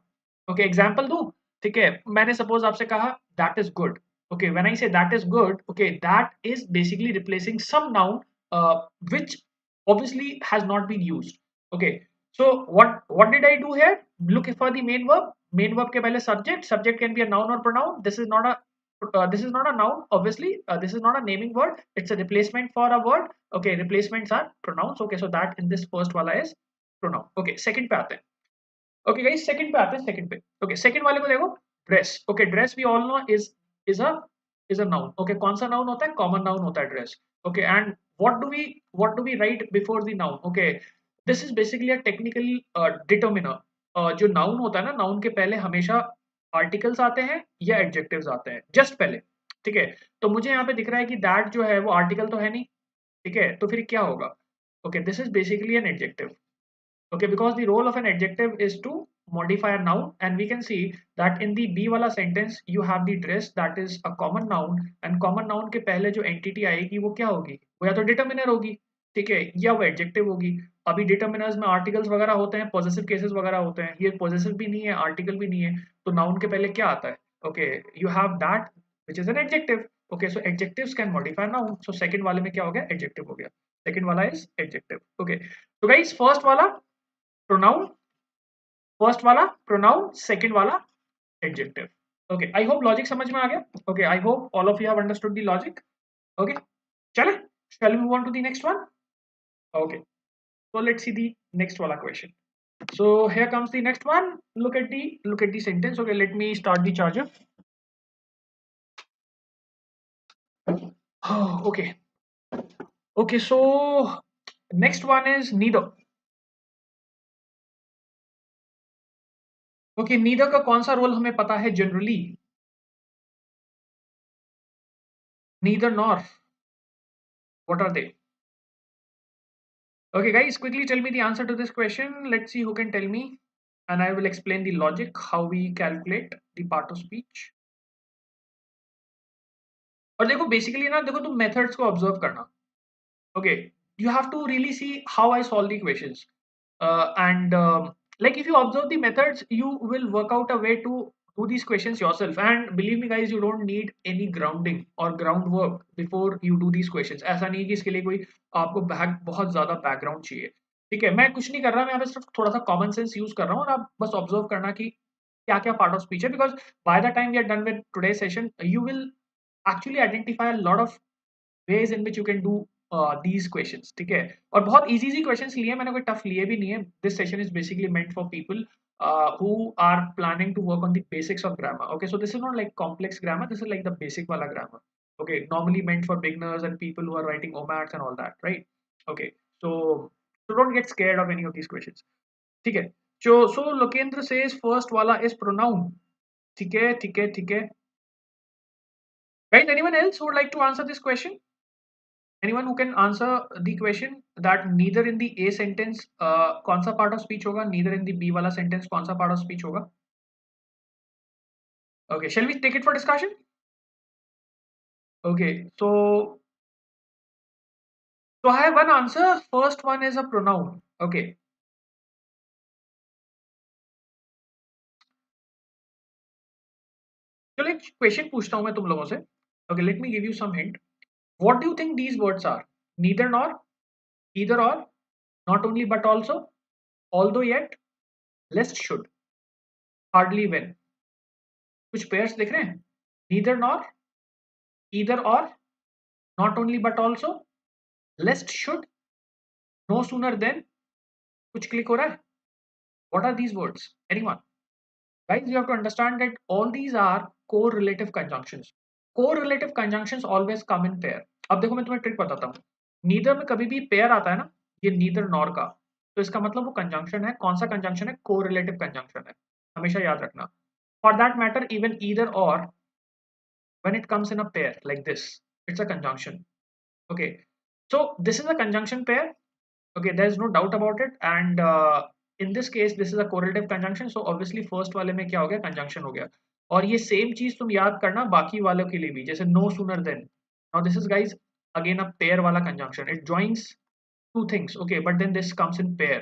Okay, example दूं. ठीक है, मैंने suppose आपसे कहा that is good. Okay, when I say that is good, okay, that is basically replacing some noun which obviously has not been used. Okay, so what did I do here? Look for the main verb. Main verb के पहले subject can be a noun or pronoun. This is not a noun, obviously. This is not a naming word. It's a replacement for a word. Okay, replacements are pronouns. Okay, so that in this first वाला is pronoun. Okay, second पे आते हैं. Okay guys, second पे आते हैं. Second पे, okay, second वाले को देखो. Dress. Okay, dress we all know is a is a noun. Okay, कौन सा नाउन होता है? कॉमन नाउन होता है dress. Okay, and what do we write before the noun? Okay, this is basically a technical determiner. जो noun होता है ना, नाउन के पहले हमेशा आर्टिकल्स आते हैं या एडजेक्टिव्स आते हैं, जस्ट पहले. ठीक है, तो मुझे यहाँ पे दिख रहा है कि दैट जो है वो आर्टिकल तो है नहीं. ठीक है, तो फिर क्या होगा? Okay, this is basically an adjective. Okay, because the role of an adjective is to modify a noun, and we can see that in the B वाला sentence you have the dress, that is a common noun, and common noun के पहले जो entity आएगी वो क्या होगी? वो या तो determiner होगी, ठीक है, या वो adjective होगी. अभी determiners में articles वगैरह होते हैं, possessive cases वगैरह होते हैं. ये possessive भी नहीं है, article भी नहीं है, तो noun के पहले क्या आता है? Okay, you have that which is an adjective. Okay, so adjectives can modify noun. So second वाले में क्या हो गया? Adjective हो गया. Second वाला is adjective. Okay, so guys, first वाला pronoun, फर्स्ट वाला pronoun, सेकंड वाला adjective. Okay, I hope logic समझ में आ गया. Okay, I hope all of you have understood the logic. Okay, चले, shall we move on to the next one? Okay, so let's see the next wala question. So here comes the next one. Look at the sentence. Okay, let me start the charger. Okay, okay, so next one is neither. Okay, neither का कौन सा role हमें पता है generally? Neither nor. What are they? Okay, guys, quickly tell me the answer to this question. Let's see who can tell me, and I will explain the logic how we calculate the part of speech. और देखो basically ना, देखो तुम methods को observe करना. Okay, you have to really see how I solve the questions, and like if you observe the methods, you will work out a way to do these questions yourself. And believe me, guys, you don't need any grounding or groundwork before you do these questions. ऐसा नहीं कि इसके लिए कोई आपको बहुत ज्यादा background चाहिए. ठीक है, मैं कुछ नहीं कर रहा, मैं यहाँ पे सिर्फ थोड़ा सा कॉमन सेंस यूज कर रहा हूँ, और आप बस ऑब्जर्व करना कि क्या क्या पार्ट ऑफ स्पीच है. Because by the time we are done with today session, you will actually identify a lot of ways in which you can do these questions. ठीक है, और बहुत easy questions लिए, मैंने कोई tough लिए भी नहीं है. This session is basically meant for people who are planning to work on the basics of grammar. Okay, so this is not like complex grammar, this is like the basic wala grammar. Okay, normally meant for beginners and people who are writing OMATs and all that, right? Okay, so don't get scared of any of these questions. ठीक है, so Lokendra says first wala is pronoun. ठीक है, ठीक है, ठीक है. Guys, anyone else who would like to answer this question? Anyone who can answer the question that neither in the A sentence कौन सा part of speech होगा, neither in the B वाला sentence कौन सा part of speech होगा? Okay, shall we take it for discussion? Okay, so I have one answer. First one is a pronoun. Okay. चलो एक question पूछता हूँ मैं तुम लोगों से. Okay, let me give you some hint. What do you think these words are? Neither nor, either or, not only but also, although yet, lest should, hardly when. कुछ pairs दिख रहे हैं? Neither nor, either or, not only but also, lest should, no sooner than. कुछ click हो रहा है? What are these words? Anyone? Guys, you have to understand that all these are correlative conjunctions. Correlative conjunctions always come in pair. अब देखो मैं तुम्हें trick बताता हूँ. नीदर में कभी भी पेयर आता है ना, ये नीदर नॉर का, तो इसका मतलब वो कंजंक्शन है. कौन सा कंजंक्शन है? कोरिलेटिव कंजंक्शन है. हमेशा याद रखना. For that matter even either और when it comes in a pair like this, it's a conjunction. Okay, so this is a conjunction pair. Okay, there is no doubt about it. And in this case this is a correlative conjunction, so obviously first वाले में क्या हो गया? Conjunction हो गया. और ये same चीज तुम याद करना बाकी वालों के लिए भी, जैसे no sooner than. Now this is guys again a pair वाला conjunction. It joins two things. Okay, but then this comes in pair.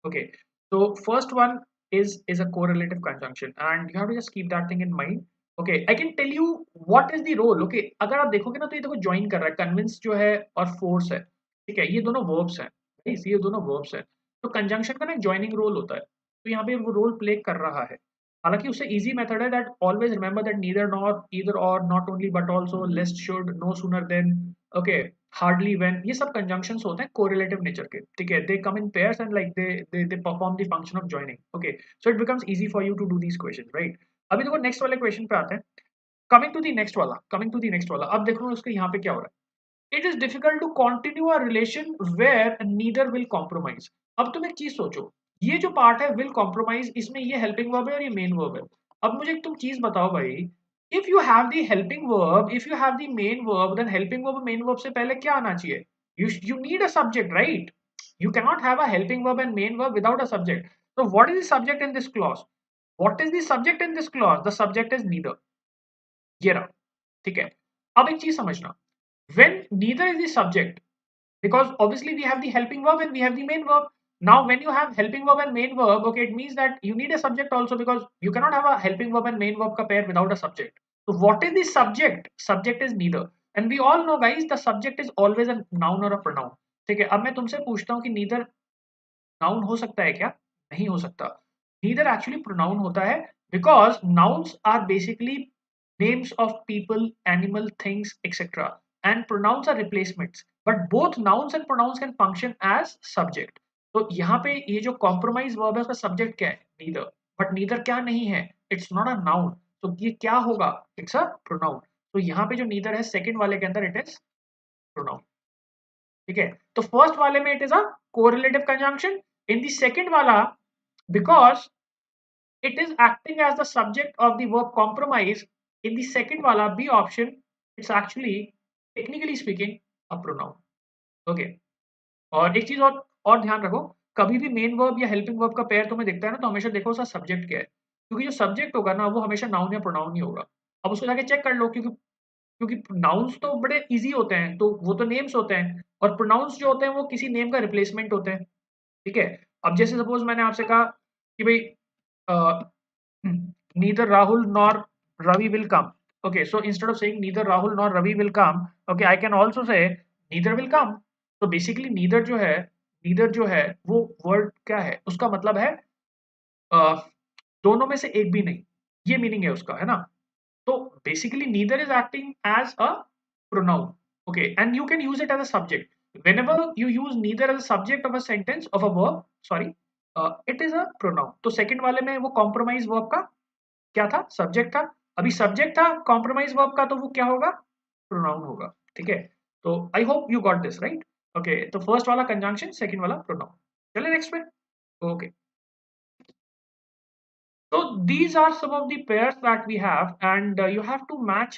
Okay, so first one is a correlative conjunction and you have to just keep that thing in mind. Okay, I can tell you what is the role. Okay, अगर आप देखोगे ना तो ये देखो join कर रहा है, convince जो है और force है. ठीक है, ये दोनों verbs हैं. ये दोनों verbs हैं. तो conjunction का ना joining role होता है, तो यहाँ पे वो role play कर रहा है. हालांकि उससे easy method है that always remember that neither nor, either or, not only but also, lest should, no sooner than. Okay, hardly when, ये सब conjunctions होते हैं correlative nature के. ठीक है, they come in pairs and like they perform the function of joining. Okay, so it becomes easy for you to do these questions, right? अभी देखो next वाले क्वेश्चन पे आते हैं. कमिंग टू द नेक्स्ट वाला, अब देखो उसके यहाँ पे क्या हो रहा है. It is difficult to continue a relation where neither will compromise. अब तुम एक चीज सोचो, ये जो पार्ट है विल कॉम्प्रोमाइज, इसमें ये हेल्पिंग वर्ब है और ये मेन वर्ब है. अब मुझे तुम चीज बताओ भाई, if you have the helping verb, if you have the main verb, then helping verb main verb से पहले क्या आना चाहिए? You need a subject, right? You cannot have a helping verb and main verb without a subject. So what is the subject in this clause? What is the subject in this clause? The subject is neither. ये रहा. ठीक है, अब एक चीज समझना. When neither is the subject, because obviously we have the helping verb and we have the main verb. Now when you have helping verb and main verb, okay, it means that you need a subject also, because you cannot have a helping verb and main verb ka pair without a subject. So what is the subject? Subject is neither. And we all know guys, the subject is always a noun or a pronoun. ठीक है, अब मैं तुमसे पूछता हूँ कि neither noun हो सकता है क्या? नहीं हो सकता. नीदर एक्चुअली प्रोनाउन होता है, because nouns are basically names of people, animal, things etcetera, and pronouns are replacements, but both nouns and pronouns can function as subject. तो यहाँ पे ये जो कॉम्प्रोमाइज वर्ब है उसका सब्जेक्ट क्या है? नीदर. बट नीदर क्या नहीं है? It's not a noun. तो ये क्या होगा? It's a pronoun. तो यहाँ पे जो नीदर है सेकंड वाले के अंदर, इट इज प्रोनाउन. ठीक है, तो फर्स्ट वाले में it is a correlative conjunction. In the second वाला, because it is acting as the subject of the verb compromise, in the second wala B option, it's actually technically speaking a pronoun. Okay, और एक चीज और ध्यान रखो, कभी भी main verb या हेल्पिंग वर्ब का पेयर तुम्हें दिखता है ना, तो हमेशा देखो उसका सब्जेक्ट क्या है, क्योंकि जो सब्जेक्ट होगा ना वो हमेशा नाउन या प्रोनाउन ही होगा. अब उसको जाके चेक कर लो, क्योंकि क्योंकि नाउन्स तो बड़े इजी होते हैं, तो वो तो नेम्स होते हैं, और प्रोनाउंस जो होते हैं वो किसी नेम का रिप्लेसमेंट होते हैं. ठीक है, अब जैसे सपोज मैंने आपसे कहा कि भाई neither Rahul nor Ravi will come. Okay, so instead of saying neither Rahul nor Ravi will come, okay, I can also say neither will come. So basically neither जो है वो वर्ड क्या है? उसका मतलब है दोनों में से एक भी नहीं, ये मीनिंग है उसका, है ना? तो basically neither is acting as a pronoun. Okay, and you can use it as a subject. Whenever you use neither as a subject of a sentence of a verb, sorry, it is a pronoun. तो second वाले में वो compromise verb का क्या था? Subject था. अभी subject था कॉम्प्रोमाइज वर्ब का, तो वो क्या होगा? प्रोनाउन होगा. ठीक है, तो I hope you got this right. Okay, तो फर्स्ट वाला कंजंक्शन, सेकंड वाला प्रोनाउन. चलिए नेक्स्ट पे. Okay, so these are some of the pairs that we have, and you have to match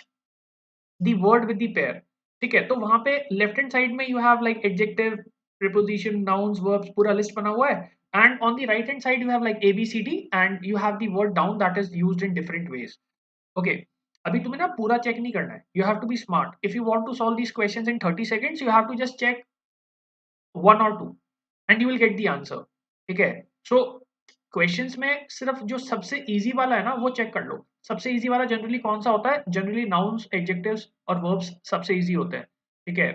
the word with the pair. ठीक है, तो वहां पे लेफ्ट हैंड साइड में you have like adjective, preposition, nouns, verbs, पूरा list बना हुआ है, and on the right hand side you have like ABCD, and you have the word down that is used in different ways. Okay, अभी तुम्हें ना पूरा check नहीं करना है, you have to be smart. If you want to solve these questions in 30 seconds, you have to just check one और two and you will get the answer. ठीक है, सो क्वेश्चंस में सिर्फ जो सबसे इजी वाला है ना वो चेक कर लो। सबसे इजी वाला जनरली कौन सा होता है? जनरली नाउन्स, एडजेक्टिव्स और वर्ब्स सबसे इजी होते हैं। ठीक है,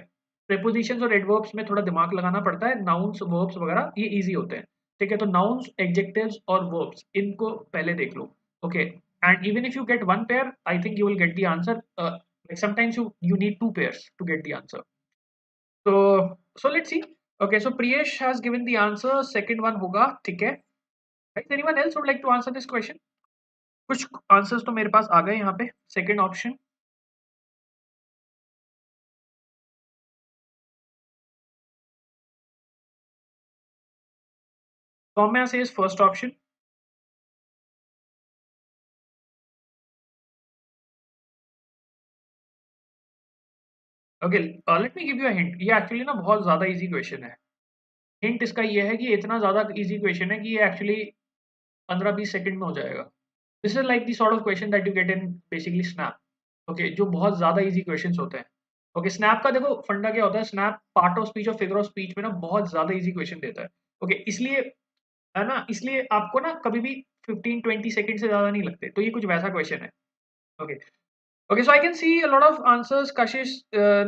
प्रीपोजिशंस और एडवर्ब्स में थोड़ा दिमाग लगाना पड़ता है, नाउन्स वर्ब्स वगैरह ये इजी होते हैं। ठीक है, तो नाउन्स, एडजेक्टिव्स और वर्ब्स इनको पहले देख लो। Okay, and even if you get one pair, I think you will get the answer. Sometimes you need two pairs to get the answer. So let's see. Okay, so Priyesh has given the answer. Second one होगा, ठीक है। Guys, anyone else would like to answer this question? कुछ answers तो मेरे पास आ गए यहाँ पे। Second option, Saumya says first option. Okay, let me give you a hint. ये एक्चुअली ना बहुत ज्यादा इजी क्वेश्चन है। हिंट इसका ये है कि ये इतना ज्यादा इजी क्वेश्चन है कि ये एक्चुअली 15-20 सेकंड में हो जाएगा। This is like the sort of question that you get in basically snap. Okay, जो बहुत ज्यादा इजी क्वेश्चंस होते हैं। ओके, स्नैप का देखो फंडा क्या होता है, स्नैप पार्ट ऑफ स्पीच और फिगर ऑफ स्पीच में ना बहुत ज्यादा इजी क्वेश्चन देता है। ओके, इसलिए है ना, इसलिए आपको ना कभी भी 15-20 सेकंड से ज्यादा नहीं लगते, तो ये कुछ वैसा क्वेश्चन है। Okay, okay, so I can see a lot of answers. कशिश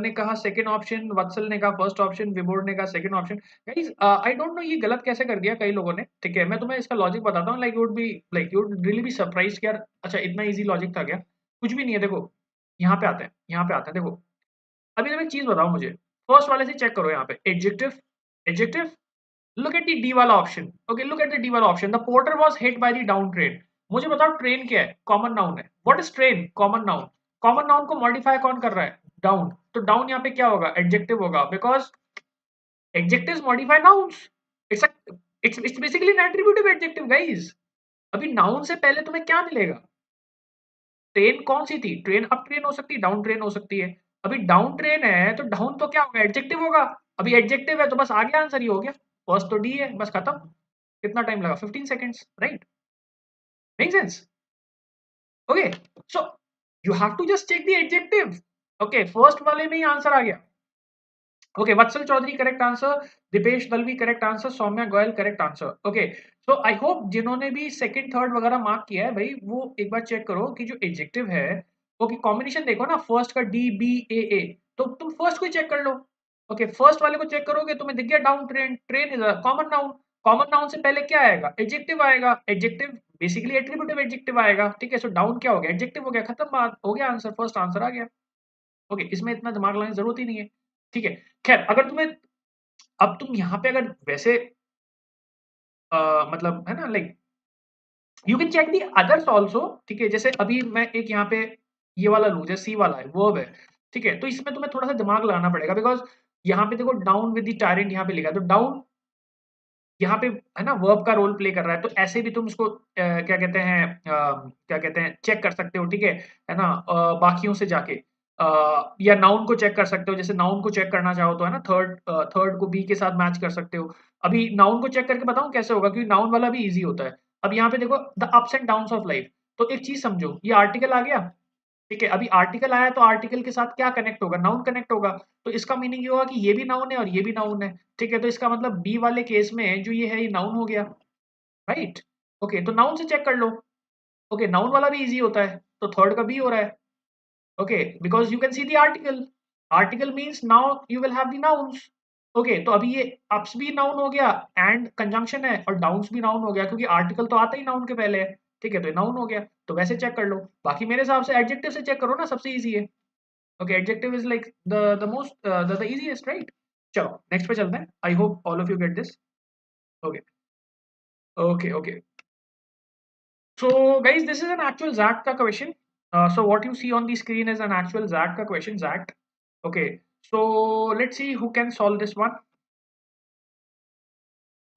ने कहा सेकंड ऑप्शन, वत्सल ने कहा फर्स्ट ऑप्शन, विबोर्ड ने कहा second option. Guys, I don't know ये गलत कैसे कर दिया कई लोगों ने। ठीक है, मैं तुम्हें इसका लॉजिक बताता हूँ। Like you would really be surprised कि यार अच्छा इतना इजी लॉजिक था क्या। कुछ भी नहीं है, देखो यहाँ पे आते हैं, यहाँ पे आते हैं। देखो, अभी तुम एक चीज बताओ मुझे, फर्स्ट वाले से चेक करो यहाँ पे, adjective, adjective. Look at the D वाला option. Okay, look at the D वाला option, the porter was hit by the down train. मुझे बताओ ट्रेन क्या है? कॉमन नाउन है। What is train? Common noun. Common noun को modify कौन कर रहा है? डाउन। तो डाउन यहाँ पे क्या होगा? एडजेक्टिव होगा, because adjectives modify nouns. It's it's basically an attributive adjective guys. अभी नाउन से पहले तुम्हें क्या मिलेगा? ट्रेन कौन सी थी? ट्रेन अप ट्रेन हो सकती है, डाउन ट्रेन हो सकती है। अभी डाउन ट्रेन है तो डाउन तो क्या होगा? एडजेक्टिव होगा। अभी एडजेक्टिव है तो बस आगे आंसर ही हो गया। फर्स्ट तो डी है, बस खत्म। कितना टाइम लगा? 15 seconds, right? Make sense? Okay, so you have to just check the adjective. Okay, first वाले में ही आंसर आ गया। Okay, Vatsal Chaudhary correct answer, Deepesh Dalvi correct answer, Saumya Goyal correct answer. Okay, so I hope जिन्होंने भी सेकंड थर्ड वगैरह मार्क किया है भाई, वो एक बार चेक करो कि जो एडजेक्टिव है, ओके कॉम्बिनेशन देखो ना, फर्स्ट का डी बी ए, तो तुम फर्स्ट को चेक कर लो। ओके, फर्स्ट वाले को चेक करोगे, तुम्हें दिख गया down train, train is a common noun. Common noun से पहले क्या आएगा? एडजेक्टिव आएगा। एडजेक्टिव बेसिकली एट्रीब्यूटिव एडजेक्टिव आएगा। ठीक है, सो डाउन क्या हो गया? एडजेक्टिव हो गया, खत्म बात हो गया, आंसर फर्स्ट आंसर आ गया। ओके, इसमें इतना दिमाग लगाने की जरूरत ही नहीं है। ठीक है, खैर अगर तुम्हें, अब तुम यहाँ पे अगर वैसे मतलब है ना, like you can check the others also. ठीक है, जैसे अभी मैं एक यहाँ पे ये वाला लूँ, जैसे सी वाला है, वर्ब है। ठीक है, तो इसमें तुम्हें थोड़ा सा दिमाग लगाना पड़ेगा, बिकॉज यहाँ पे देखो डाउन विद द टायरेंट यहाँ पे लिखा है, तो डाउन यहाँ पे है ना वर्ब का रोल प्ले कर रहा है, तो ऐसे भी तुम इसको क्या कहते हैं, क्या कहते हैं, चेक कर सकते हो। ठीक है ना, बाकियों से जाके या नाउन को चेक कर सकते हो। जैसे नाउन को चेक करना चाहो तो है ना, थर्ड थर्ड को बी के साथ मैच कर सकते हो। अभी नाउन को चेक करके बताऊं कैसे होगा, क्योंकि नाउन वाला भी इजी होता है। अब यहाँ पे देखो, the ups and downs of life. तो एक चीज समझो, ये आर्टिकल आ गया। ठीक है, अभी आर्टिकल आया तो आर्टिकल के साथ क्या कनेक्ट होगा? नाउन कनेक्ट होगा। तो इसका मीनिंग ये होगा कि ये भी नाउन है और ये भी नाउन है। ठीक है, तो इसका मतलब बी वाले केस में जो ये है, ये नाउन हो गया, राइट? ओके, तो नाउन से चेक कर लो। ओके, नाउन वाला भी इजी होता है, तो थर्ड का बी हो रहा है। Okay, because you can see the article. Article means now you will have the nouns. Okay, तो अभी ये अप्स भी नाउन हो गया, एंड कंजंक्शन है, और डाउन्स भी नाउन हो गया, क्योंकि आर्टिकल तो आता ही नाउन के पहले है। ठीक है, तो नाउन हो गया, तो वैसे चेक कर लो। बाकी मेरे हिसाब से एडजेक्टिव से चेक करो ना, सबसे इजी है। Okay, adjective is like the most the easiest, right? चलो नेक्स्ट पे चलते हैं। I hope all of you get this. Okay, okay, okay, so guys, this is an actual ZAT का question. So what you see on the screen is an actual ZAT का question, ZAT. Okay, so let's see who can solve this one.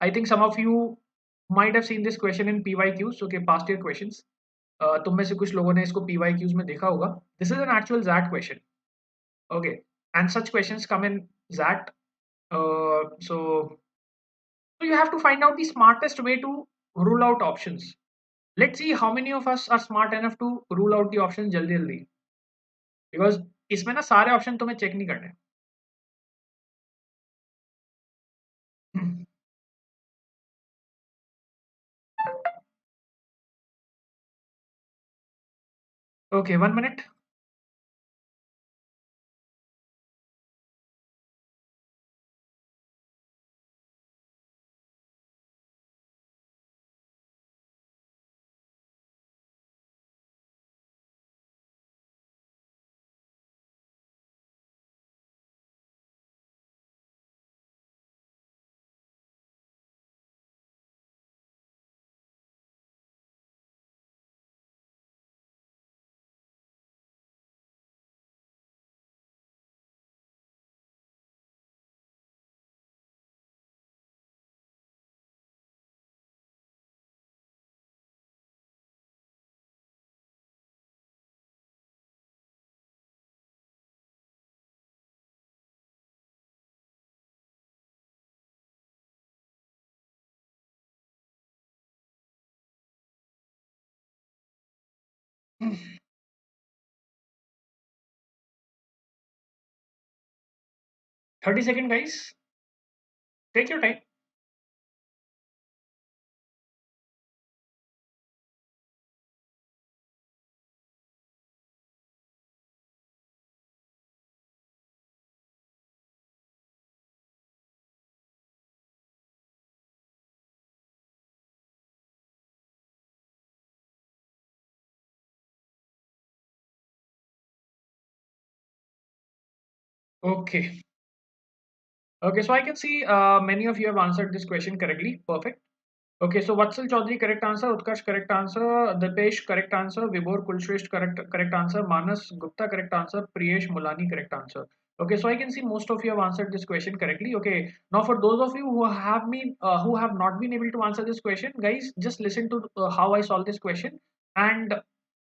I think some of you might have seen this question in PYQs, okay, past year questions. तुम में से कुछ लोगों ने इसको PYQs में देखा होगा. This is an actual ZAT question. Okay, and such questions come in ZAT. So you have to find out the smartest way to rule out options. Let's see how many of us are smart enough to rule out the options जल्दी जल्दी, because इसमें ना सारे option तुम्हें check नहीं करने. Okay, 1 minute. Hmm. 30 seconds, guys. Take your time. Okay. Okay, so I can see many of you have answered this question correctly. Perfect. Okay, so Vatsal Chaudhary, correct answer. Utkarsh, correct answer. Dipesh, correct answer. Vibhor Kulshrestha, correct answer. Manas Gupta, correct answer. Priyesh Mulani, correct answer. Okay, so I can see most of you have answered this question correctly. Okay, now for those of you who have not been able to answer this question, guys, just listen to how I solve this question, and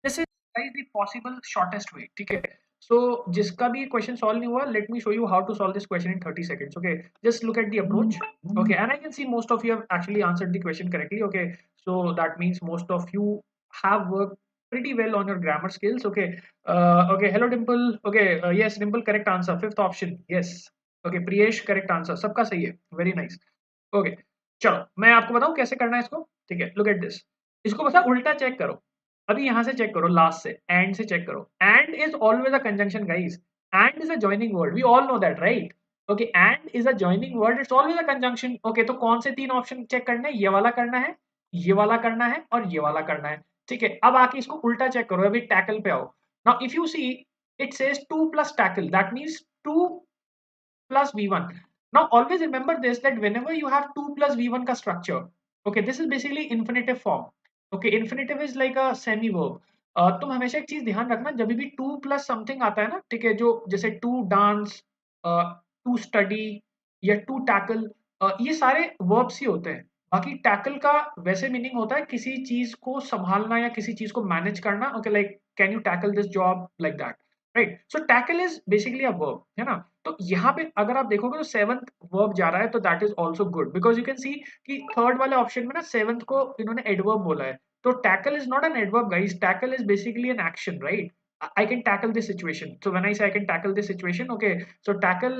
this is, guys, the possible shortest way. Okay, so जिसका भी question solve नहीं हुआ, let me show you how to solve this question in 30 seconds. Okay, just look at the approach. Okay, and I can see most of you have actually answered the question correctly. Okay, so that means most of you have worked pretty well on your grammar skills. Okay, okay, hello Dimple. Okay, yes, Dimple, correct answer. Fifth option, yes. Okay, Priyesh, correct answer. सबका सही है. Very nice. Okay, चलो मैं आपको बताऊं कैसे करना है इसको. ठीक है, look at this. इसको बस आप उल्टा चेक करो. अभी यहाँ से चेक करो, लास्ट से एंड से चेक करो. And is always a conjunction, guys. And is a joining word, we all know that, right? Okay, and is a joining word, it's always a conjunction. Okay, तो कौन से तीन option check करने हैं? ये वाला करना है, ये वाला करना है और ये वाला करना है. ठीक है, अब आके इसको उल्टा चेक करो. अभी टैकल पे आओ. Now if you see, it says 2 plus tackle, that means 2 plus v1. Now always remember this, that whenever you have 2 plus v1 का structure, okay, this is basically infinitive form. Okay, infinitive is like a semi verb. तुम हमेशा एक चीज ध्यान रखना, जब भी 2 plus something आता है ना, ठीक है, जो जैसे to dance, to study या to tackle, ये सारे verbs ही होते हैं. बाकी टैकल का वैसे मीनिंग होता है किसी चीज को संभालना या किसी चीज को मैनेज करना. Okay, like can you tackle this job, like that, right? So tackle is basically a verb, है ना? तो यहाँ पे अगर आप देखोगे तो सेवंथ वर्ब जा रहा है, तो that is also good, because you can see कि थर्ड वाले ऑप्शन में ना सेवंथ को इन्होंने एडवर्ब बोला है. तो tackle is not an adverb, guys. Tackle is basically an action, right? I can tackle this situation. So when I say I can tackle this situation, okay, so tackle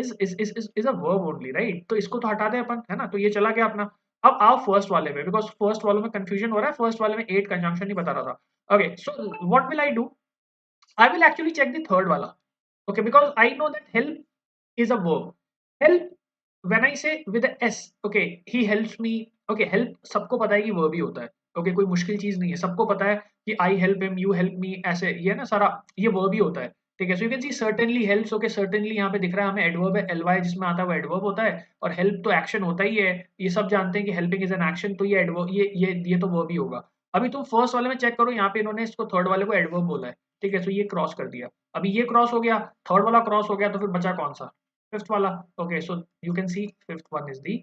is a verb only, right? तो इसको तो हटा दे अपन, है ना? तो ये चला गया अपना. अब आओ फर्स्ट वाले में, बिकॉज फर्स्ट वालों में कंफ्यूजन हो रहा है. फर्स्ट वाले में 8 कंजंक्शन नहीं बता रहा था. Okay, so what will I do? I will actually check the third wala. Okay, because I know that help is a verb. Help, when I say with a S, okay, he helps me. Okay, help सबको पता है कि verb ही होता है. Okay, कोई मुश्किल चीज नहीं है. सबको पता है कि I help him, you help me, ऐसे ये ना सारा ये verb ही होता है. ठीक है, so you can see certainly helps. Okay, certainly यहाँ पे दिख रहा है हमें adverb है, ly जिसमें आता है वो adverb होता है, और help तो action होता ही है. ये सब जानते हैं कि helping is an action, तो ये adverb, ये तो verb ही होगा. अभी तुम फर्स्ट वाले में चेक करो, यहाँ पे इन्होंने इसको थर्ड वाले को एडवर्ब बोला है. ठीक है, तो ये क्रॉस कर दिया. अभी ये क्रॉस हो गया, थर्ड वाला क्रॉस हो गया, तो फिर बचा कौन सा? फिफ्थ वाला. Okay, so you can C fifth one is the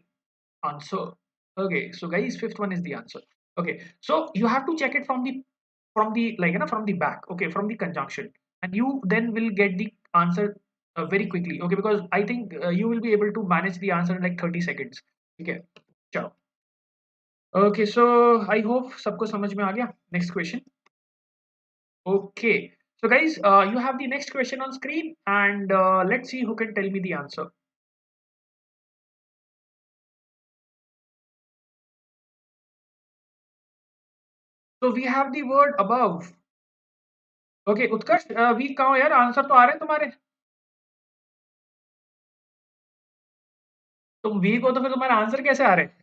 answer. Okay, so guys, fifth one is the answer. Okay, so you have to check it from the like you know from the back. Okay, from the conjunction, and you then will get the answer very quickly. Okay, because I think you will be able to manage the answer in like 30 seconds. Okay, chalo. Okay, so I hope सबको समझ में आ गया। Next question. Okay, so guys, you have the next question on screen, and let's see who can tell me the answer. So we have the word above. Okay Utkarsh, वीक कहाँ हो यार? Answer तो आ रहे हैं तुम्हारे। तुम वीक हो तो फिर तुम्हारे आंसर कैसे आ रहे हैं?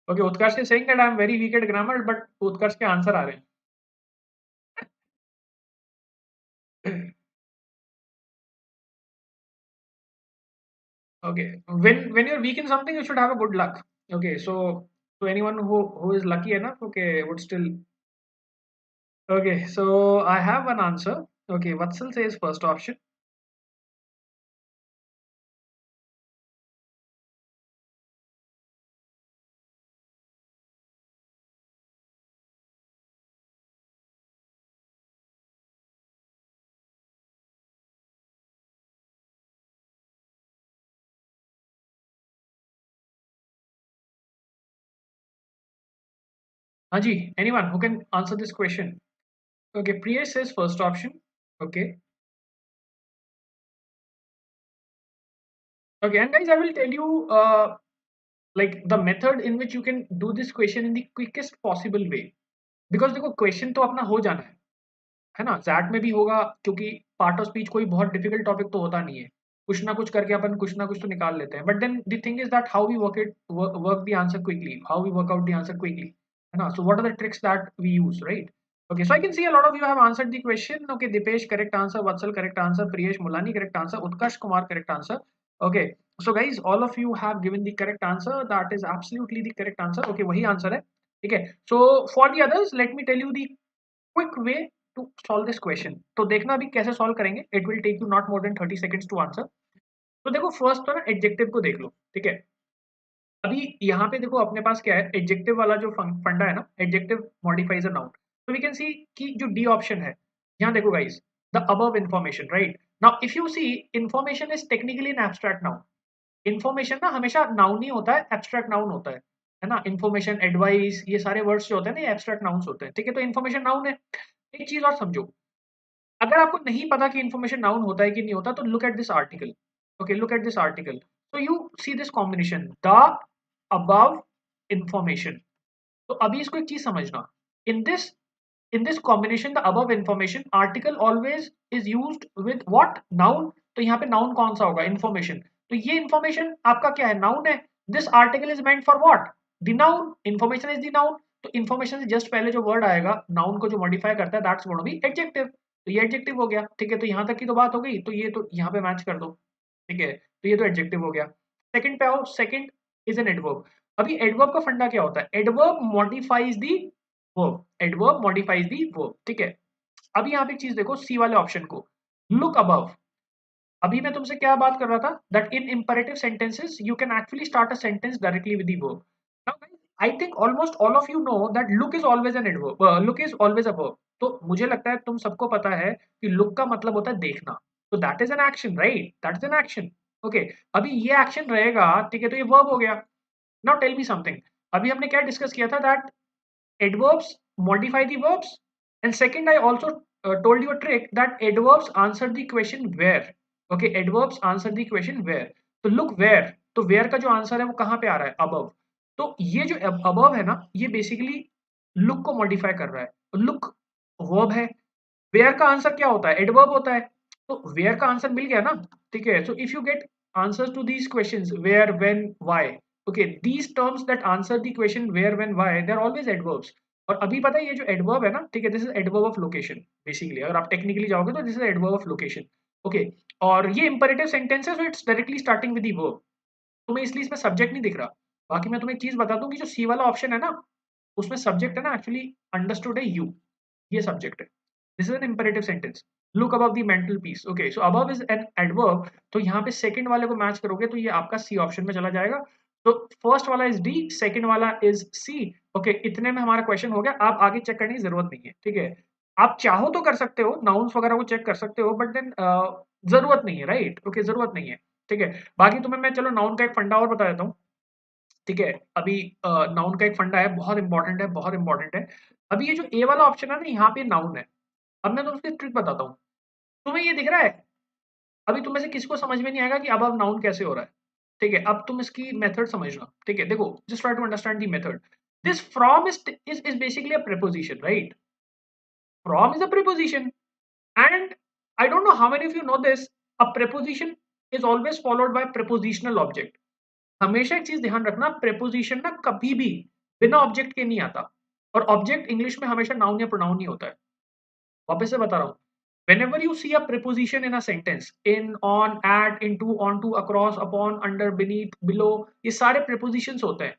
Okay, Utkarsh is saying that I am very weak at grammar, but उत्कर्ष के आंसर आ रहे हैं। Okay, when you're weak in something, you should have a good luck. Okay, so anyone who is lucky enough, okay, would still. Okay, so I have an answer. Okay, Vatsal says first option. Haji, anyone who can answer this question? Okay, Priya says first option. Okay, okay, and guys, I will tell you like the method in which you can do this question in the quickest possible way. Because देखो question तो अपना हो जाना है ना? Jet में भी होगा, क्योंकि पार्ट ऑफ स्पीच कोई बहुत डिफिकल्ट टॉपिक तो होता नहीं है। कुछ ना कुछ करके अपन कुछ ना कुछ तो निकाल लेते हैं, but then the thing is that how we work the answer quickly, how we work out the answer quickly, है ना? So what are the tricks that we use, right? Okay, so I can see a lot of you have answered the question. Okay, Dipesh correct answer, Vatsal correct answer, Priyesh Mulani correct answer, Utkarsh Kumar correct answer. Okay, so guys, all of you have given the correct answer. That is absolutely the correct answer. Okay, वही answer है, ठीक है? So for the others, let me tell you the quick way to solve this question. तो देखना अभी कैसे solve करेंगे. It will take you not more than 30 seconds to answer. तो देखो फर्स्ट तो ना एडजेक्टिव को देख लो, ठीक है? अभी यहाँ पे देखो अपने पास क्या है, एडजेक्टिव वाला जो फंडा है ना, एडजेक्टिव मॉडिफाइज अ नाउन। तो वी कैन सी कि जो डी ऑप्शन है, यहाँ देखो guys, the above information, right? Now if you see, information is technically an abstract noun. Information ना हमेशा नाउन नहीं होता है, एब्स्ट्रैक्ट नाउन होता है ना? इन्फॉर्मेशन, एडवाइस, ये सारे वर्ड्स जो होते हैं ना, ये एब्स्ट्रैक्ट नाउन्स होते हैं, ठीक है? तो इन्फॉर्मेशन नाउन है। एक चीज और समझो, अगर आपको नहीं पता कि इन्फॉर्मेशन नाउन होता है कि नहीं होता, तो look at this article. Okay, look at this article. तो you see this combination, the above information. तो अभी इसको एक चीज समझना, in this combination the above information, article always is used with what? Noun. तो यहाँ पे नाउन कौन सा होगा? इंफॉर्मेशन। तो ये इंफॉर्मेशन आपका क्या है? नाउन है। This article is meant for what? The noun. Information is the noun. तो इंफॉर्मेशन से जस्ट पहले जो वर्ड आएगा नाउन को जो मॉडिफाई करता है, दैट्स गोना बी एडजेक्टिव। तो ये एडजेक्टिव हो गया, ठीक है? तो यहाँ तक की तो बात हो गई, तो ये तो यहाँ पे मैच कर दो, ठीक है? तो ये तो एडजेक्टिव हो गया। सेकंड पे आओ, सेकंड इज एन एडवर्ब। अभी एडवर्ब का फंडा क्या होता है? एडवर्ब मॉडिफाइज दी वर्ब, एडवर्ब मॉडिफाइज दी वर्ब, ठीक है? अभी यहाँ पे एक चीज देखो, सी वाले ऑप्शन को, लुक अबव। अभी मैं तुमसे क्या बात कर रहा था, that in imperative sentences you can actually start a sentence directly with the verb. Now I think almost all of you know that look is always an adverb, look is always a verb. तो मुझे लगता है तुम सबको पता है कि look का मतलब होता है देखना। तो that is an action, right? That is an action. Okay, अभी ये एक्शन रहेगा, ठीक है? तो ये वर्ब हो गया। नाउ टेल मी समथिंग, अभी हमने क्या डिस्कस किया था, that adverbs modify the verbs, and second I also told you a trick that adverbs answer the question where. Okay, adverbs answer the question where. तो look where, तो where का जो answer है वो कहाँ पे आ रहा है? above। तो ये जो above है ना, ये बेसिकली look को मॉडिफाई कर रहा है। look verb है, where का आंसर क्या होता है? एडवर्ब होता है। तो where का आंसर मिल गया ना, ठीक है? So if you get answers to these questions, where, when, why, okay, these terms that answer the question where, when, why, they are always adverbs। और अभी पता है ये जो एडवर्ब है ना, ठीक है, this is adverb of location. Basically अगर आप टेक्निकली जाओगे तो this is adverb of location. Okay, और ये इंपेरेटिव सेंटेंस है, so it's directly starting with the verb. तुम्हें इसलिए इसमें सब्जेक्ट नहीं दिख रहा। बाकी मैं तुम्हें एक चीज बता दूं कि जो सी वाला ऑप्शन है ना, उसमें सब्जेक्ट है ना, एक्चुअली अंडरस्टूड है यू, ये सब्जेक्ट है। This is an imperative sentence. Look above the mental peace. Okay, so above is an adverb. तो यहाँ पे सेकंड वाले को मैच करोगे तो ये आपका सी ऑप्शन में चला जाएगा। तो फर्स्ट वाला इज डी, सेकंड वाला इज सी। ओके, इतने में हमारा क्वेश्चन हो गया। आप आगे चेक करने की जरूरत नहीं है, ठीक है? आप चाहो तो कर सकते हो, नाउन्स वगैरह को चेक कर सकते हो, बट देन जरूरत नहीं है, राइट? ओके, जरूरत नहीं है। ठीक है। बाकी तुम्हें मैं चलो नाउन का एक फंडा और बता देता हूँ। ठीक है, अभी नाउन का एक फंडा है, बहुत इंपॉर्टेंट है, बहुत इंपॉर्टेंट है। अभी ये जो ए वाला ऑप्शन है ना, यहाँ पे नाउन है। अब मैं तुम्हें उसकी ट्रिक बताता हूँ। तुम्हें ये दिख रहा है, अभी तुम में से किसी को समझ में नहीं आएगा कि अब नाउन कैसे हो रहा है। ठीक है, अब तुम इसकी मेथड समझना। ठीक है, देखो, just try to understand the method. This from is basically a preposition, right? From is a preposition, and I don't know how many of you know this, a preposition is always followed by prepositional object. हमेशा एक चीज ध्यान रखना, preposition ना कभी भी बिना object के नहीं आता, और ऑब्जेक्ट इंग्लिश में हमेशा नाउन या प्रोनाउन नहीं होता है। वापस से बता रहा हूँ, whenever you see a preposition in a sentence, in, on, at, into, onto, across, upon, under, beneath, below, ये सारे prepositions होते हैं।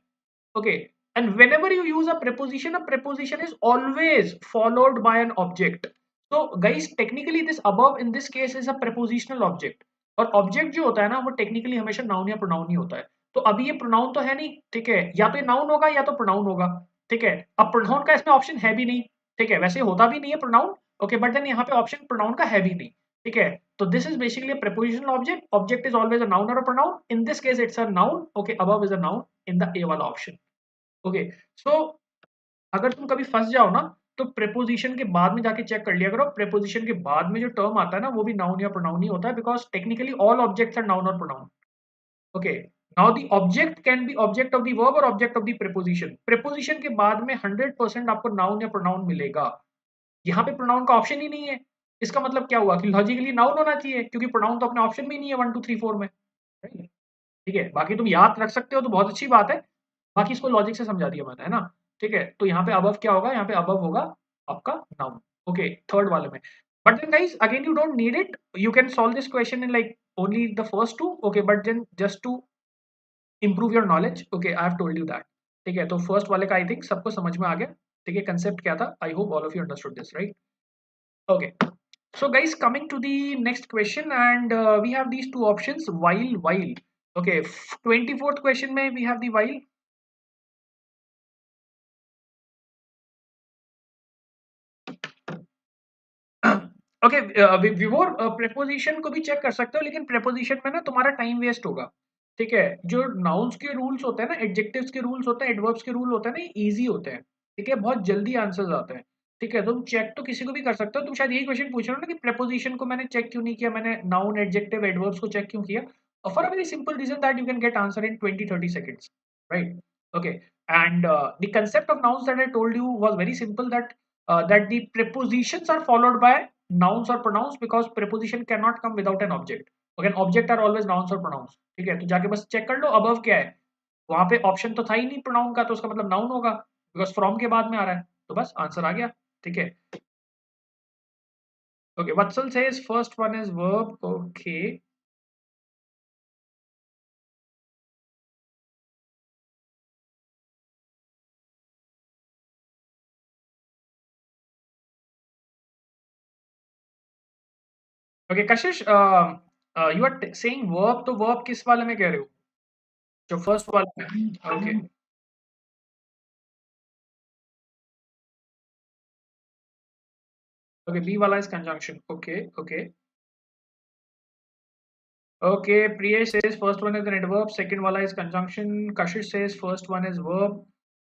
Okay, and whenever you use a preposition is always followed by an object. So guys, technically this above in this case is a prepositional object, और object जो होता है ना वो टेक्निकली हमेशा नाउन या प्रोनाउन ही होता है। तो अभी ये प्रोनाउन तो है नहीं, ठीक है, या तो नाउन होगा या तो प्रोनाउन होगा। ठीक है, अब प्रोनाउन का इसमें ऑप्शन है भी नहीं। ठीक है, वैसे होता भी नहीं है प्रोनाउन। ओके, बट देन यहाँ पे ऑप्शन प्रोनाउन का है भी नहीं। ठीक है, तो this is basically a prepositional object. Object is always a noun or a pronoun. In this case it's a noun. Okay, above is a noun in the A वाला ऑप्शन। ओके, सो अगर तुम कभी फंस जाओ ना, तो प्रेपोजिशन के बाद में जाके चेक कर लिया करो। प्रेपोजिशन के बाद में जो टर्म आता है ना, वो भी नाउन या प्रोनाउन ही होता है, because technically all objects are noun और pronoun. Okay, now the object can be object of the verb और object of the preposition. Preposition के बाद में 100% आपको नाउन या प्रोनाउन मिलेगा। यहाँ पे प्रोनाउन का ऑप्शन ही नहीं है। इसका मतलब क्या हुआ कि लॉजिकली नाउन होना चाहिए, क्योंकि प्रोनाउन तो अपने ऑप्शन में ही नहीं है 1 2 3 4 में। ठीक है, बाकी तुम याद रख सकते हो तो बहुत अच्छी बात है। बाकी इसको लॉजिक से समझा दिया मैंने, है ना? ठीक है, तो यहाँ पे अबव क्या होगा? यहाँ पे अबव होगा आपका नाउन। ओके, थर्ड वाले में। But then guys again you don't need it, you can solve this question in like only the first two. Okay, but then just to improve your knowledge, okay, I have told you that. ठीक है, तो first वाले का I think सबको समझ में आ गया। ठीक है, कंसेप्ट क्या था? I hope all of you understood this, right? Okay, so guys, coming to the next question, and we have these two options, while. Okay, 24th question में we have the while. Okay, विवोर preposition को भी check कर सकते हो, लेकिन preposition में ना तुम्हारा टाइम वेस्ट होगा। ठीक है, जो नाउन्स के रूल्स होते हैं ना, एडजेक्टिव्स के रूल्स होते हैं, एडवर्ब्स के रूल होते हैं ना, ये इजी होते हैं। ठीक है, बहुत जल्दी आंसर्स आते हैं। ठीक है, तुम चेक तो किसी को भी कर सकते हो। तुम शायद यही क्वेश्चन पूछ रहे हो ना कि प्रेपोजिशन को मैंने चेक क्यों नहीं किया, मैंने नाउन, एडजेक्टिव, एडवर्ब्स को चेक क्यों किया? For a very simple reason that you can get answer in 20-30 seconds, right? Okay, and the concept of nouns that I told you was very simple, that the prepositions are followed by nouns or pronouns, because preposition cannot come without an object. Again, object are always nouns or pronouns. ठीक है, तो जाके बस check कर लो above क्या है। वहां पे ऑप्शन तो था ही नहीं प्रोनाउन का, तो उसका मतलब नाउन होगा, बिकॉज फ्रॉम के बाद में आ रहा है, तो बस आंसर आ गया। ठीक है, okay, Vatsal says first one is verb. Okay, okay Kashish, you are saying verb, तो वर्ब किस वाले में कह रहे हो? जो फर्स्ट वाले में? ओके, ओके, बी वाला is conjunction. Okay, okay, okay, Priyesh says first one is an adverb, second wala is conjunction. Kashish says first one is verb.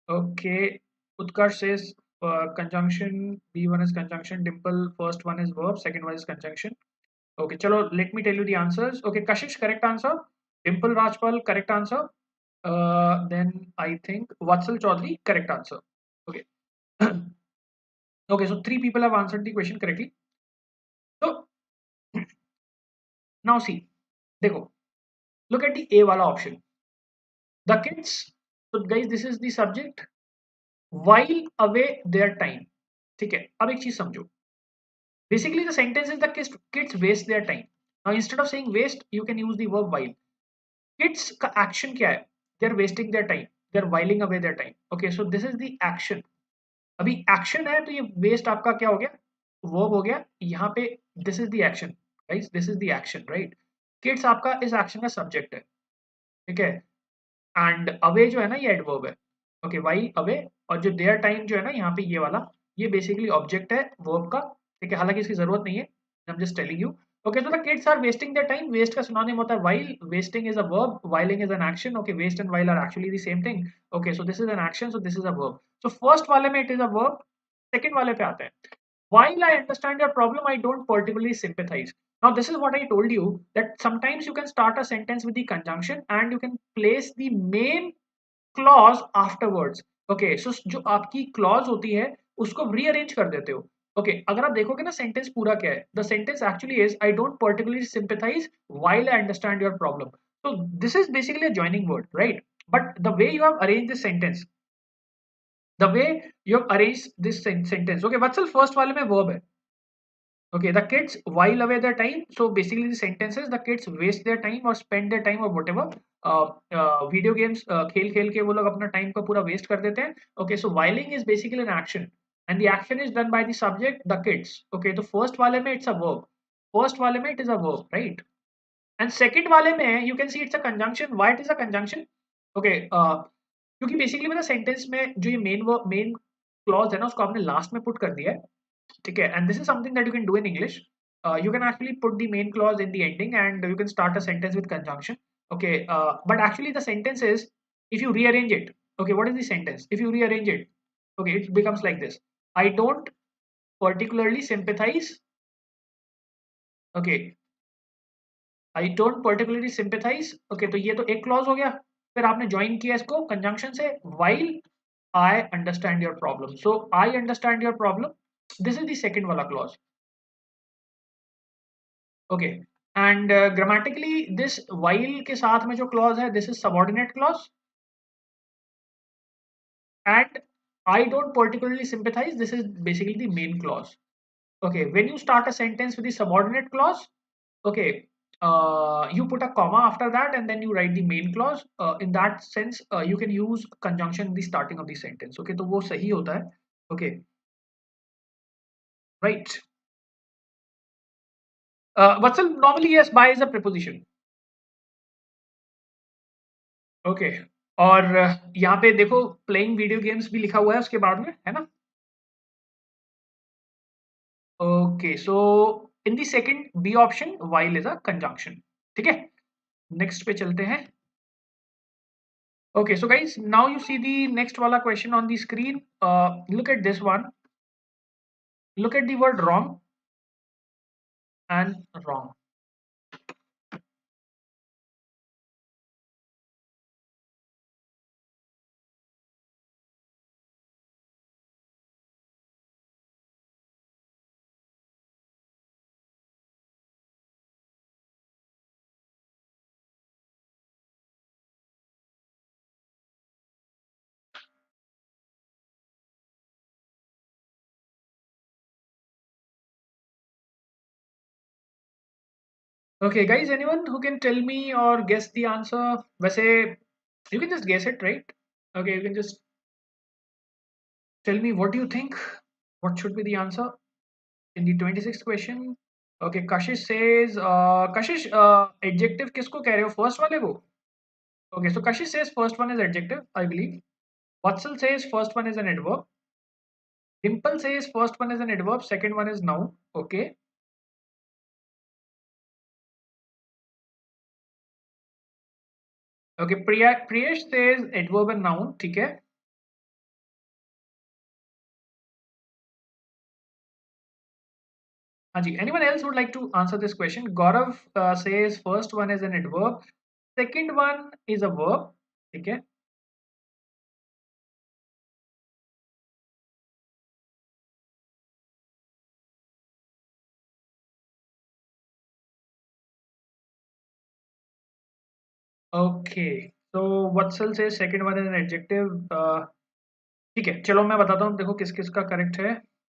Okay, Utkarsh says conjunction, B1 is conjunction. Dimple, first one is verb, second one is conjunction. Okay, chalo, let me tell you the answers. Okay, Kashish, correct answer. Dimple Rajpal, correct answer. Then I think Vatsal Chaudhary, correct answer. Okay. Okay, so three people have answered the question correctly. So now see, देखो, look at the A wala option. The kids, so guys, this is the subject, while away their time. ठीक है, अब एक चीज समझो, basically the sentence is the kids waste their time. Now instead of saying waste, you can use the verb while. Kids का action क्या है? They are wasting their time, they are whiling away their time. Okay, so this is the action. अभी action है, तो ये waste आपका क्या हो गया? Verb हो गया। यहाँ पे this is the action, guys, this is the action, right? Kids आपका इस action का subject है। ठीक है, एंड अवे जो है ना, ये एडवर्ब है। ओके, वाइल, अवे, और जो देयर टाइम जो है ना यहाँ पे ये वाला, ये बेसिकली ऑब्जेक्ट है वर्ब का। ठीक है, हालांकि इसकी जरूरत नहीं है, I am just telling you. Okay, so the kids are wasting their time. Waste का synonym होता है while. Wasting is a verb. Whiling is an action. Okay, waste and while are actually the same thing. Okay, so this is an action. So this is a verb. So first वाले में it is a verb. Second वाले पे आते हैं. While I understand your problem, I don't particularly sympathize. Now this is what I told you, that sometimes you can start a sentence with the conjunction and you can place the main clause afterwards. Okay, so जो आपकी clause होती है उसको rearrange कर देते हो. Okay, अगर आप देखोगे ना sentence पूरा क्या है, the sentence actually is I don't particularly sympathize while I understand your problem. So this is basically a joining word, right? But the way you have arranged this sentence, the way you have arranged this sentence, okay, Vatsal first वाले में verb है. Okay, the kids while away their time. So basically, the sentence is the kids waste their time or spend their time or whatever. Video games खेल खेल के वो लोग अपना time का पूरा waste कर देते हैं. Okay, so whiling is basically an action, and the action is done by the subject, the kids. Okay, तो first वाले में it's a verb. First वाले में it is a verb, right? And second वाले में you can see it's a conjunction. Why it is a conjunction? Okay, क्योंकि basically मेरा sentence में जो ये main clause है ना उसको आपने last में put कर दिया है. Okay, and this is something that you can do in English. You can actually put the main clause in the ending and you can start a sentence with conjunction. Okay, but actually the sentence is, if you rearrange it, okay, what is the sentence? If you rearrange it, okay, it becomes like this. I don't particularly sympathize. Okay, I don't particularly sympathize. Okay, तो ये तो एक clause हो गया. फिर आपने join किया इसको conjunction से while I understand your problem. So I understand your problem. This is the second वाला clause. Okay, and grammatically this while के साथ में जो clause है, this is subordinate clause, and I don't particularly sympathize, this is basically the main clause. Okay, when you start a sentence with the subordinate clause, okay, you put a comma after that and then you write the main clause. In that sense, you can use conjunction in the starting of the sentence. Okay, तो वो सही होता है. Okay, right. Vatsal, normally yes, by is a preposition. Okay, और यहाँ पे देखो playing video games भी लिखा हुआ है उसके बाद में, है ना? Okay, so in the second B option while is a conjunction. ठीक है, नेक्स्ट पे चलते हैं. Okay, so guys now you see the next वाला question on the screen. Look at this one. Look at the word wrong and wrong. Okay, guys, anyone who can tell me or guess the answer? वैसे you can just guess it, right? Okay, you can just tell me what do you think, what should be the answer in the 26th question. Okay, Kashish says, Kashish, adjective किसको कह रहे हो? First वाले को? Okay, so Kashish says first one is adjective, I believe. Vatsal says first one is an adverb. Dimple says first one is an adverb, second one is noun. Okay. Okay, Priyesh says adverb and noun. ठीक है. हाँ जी. Anyone else would like to answer this question? Gaurav says first one is an adverb, second one is a verb. ठीक है. Okay. So Vatsal says second one is an adjective. ठीक है, चलो मैं बताता हूँ, देखो किस किस का करेक्ट है.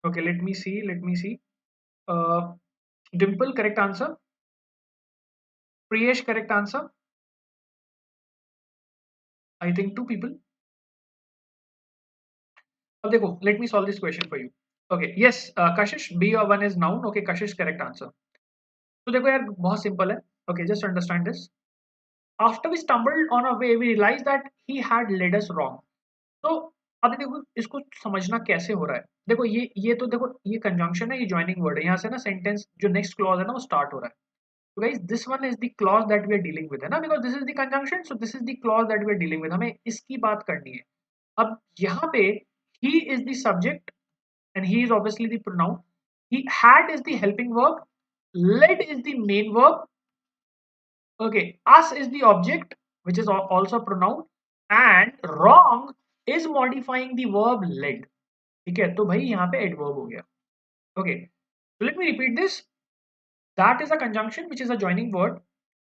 Okay, let me see. Dimple correct answer. Priyesh correct answer. I think two people. अब देखो, let me solve this question for you. Okay, yes, Kashish B और one is noun. Okay, Kashish correct answer. तो देखो यार, बहुत सिंपल है. Okay, just understand this. After we stumbled on a way we realise that he had led us wrong. तो अभी देखो इसको समझना कैसे हो रहा है. देखो ये तो देखो, ये कंजंक्शन है, ये ज्वाइनिंग वर्ड है. यहाँ से ना सेंटेंस जो नेक्स्ट क्लॉज है ना वो स्टार्ट हो रहा है. So guys, this one is the clause that we are dealing with, है ना, because this is the conjunction, so this is the clause that we are dealing with. हमें इसकी बात करनी है. अब यहाँ पे he is the subject and he is obviously the pronoun. He had is the helping verb. Led is the main verb. Okay, us is the object, which is also a pronoun, and wrong is modifying the verb led. ठीक है, तो भाई यहाँ पे adverb हो गया. Okay, so let me repeat this. That is a conjunction, which is a joining word.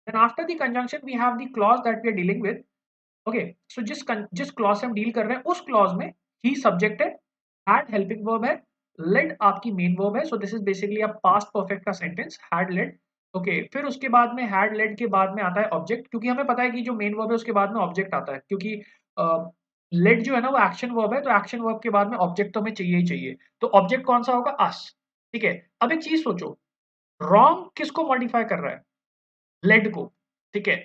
Then after the conjunction, we have the clause that we are dealing with. Okay, so जिस clause से हम deal कर रहे हैं, उस clause में he subject है, had helping verb है, led आपकी main verb है. So this is basically a past perfect का sentence, had led. Okay, फिर उसके बाद में had led के बाद में आता है object, क्योंकि हमें पता है कि जो main verb है उसके बाद में object आता है, क्योंकि led जो है ना वो action verb है, तो action verb के बाद में object तो हमें चाहिए ही चाहिए. तो object कौन सा होगा? us. ठीक है, अब एक चीज सोचो, रॉन्ग किसको मॉडिफाई कर रहा है? लेड को. ठीक है,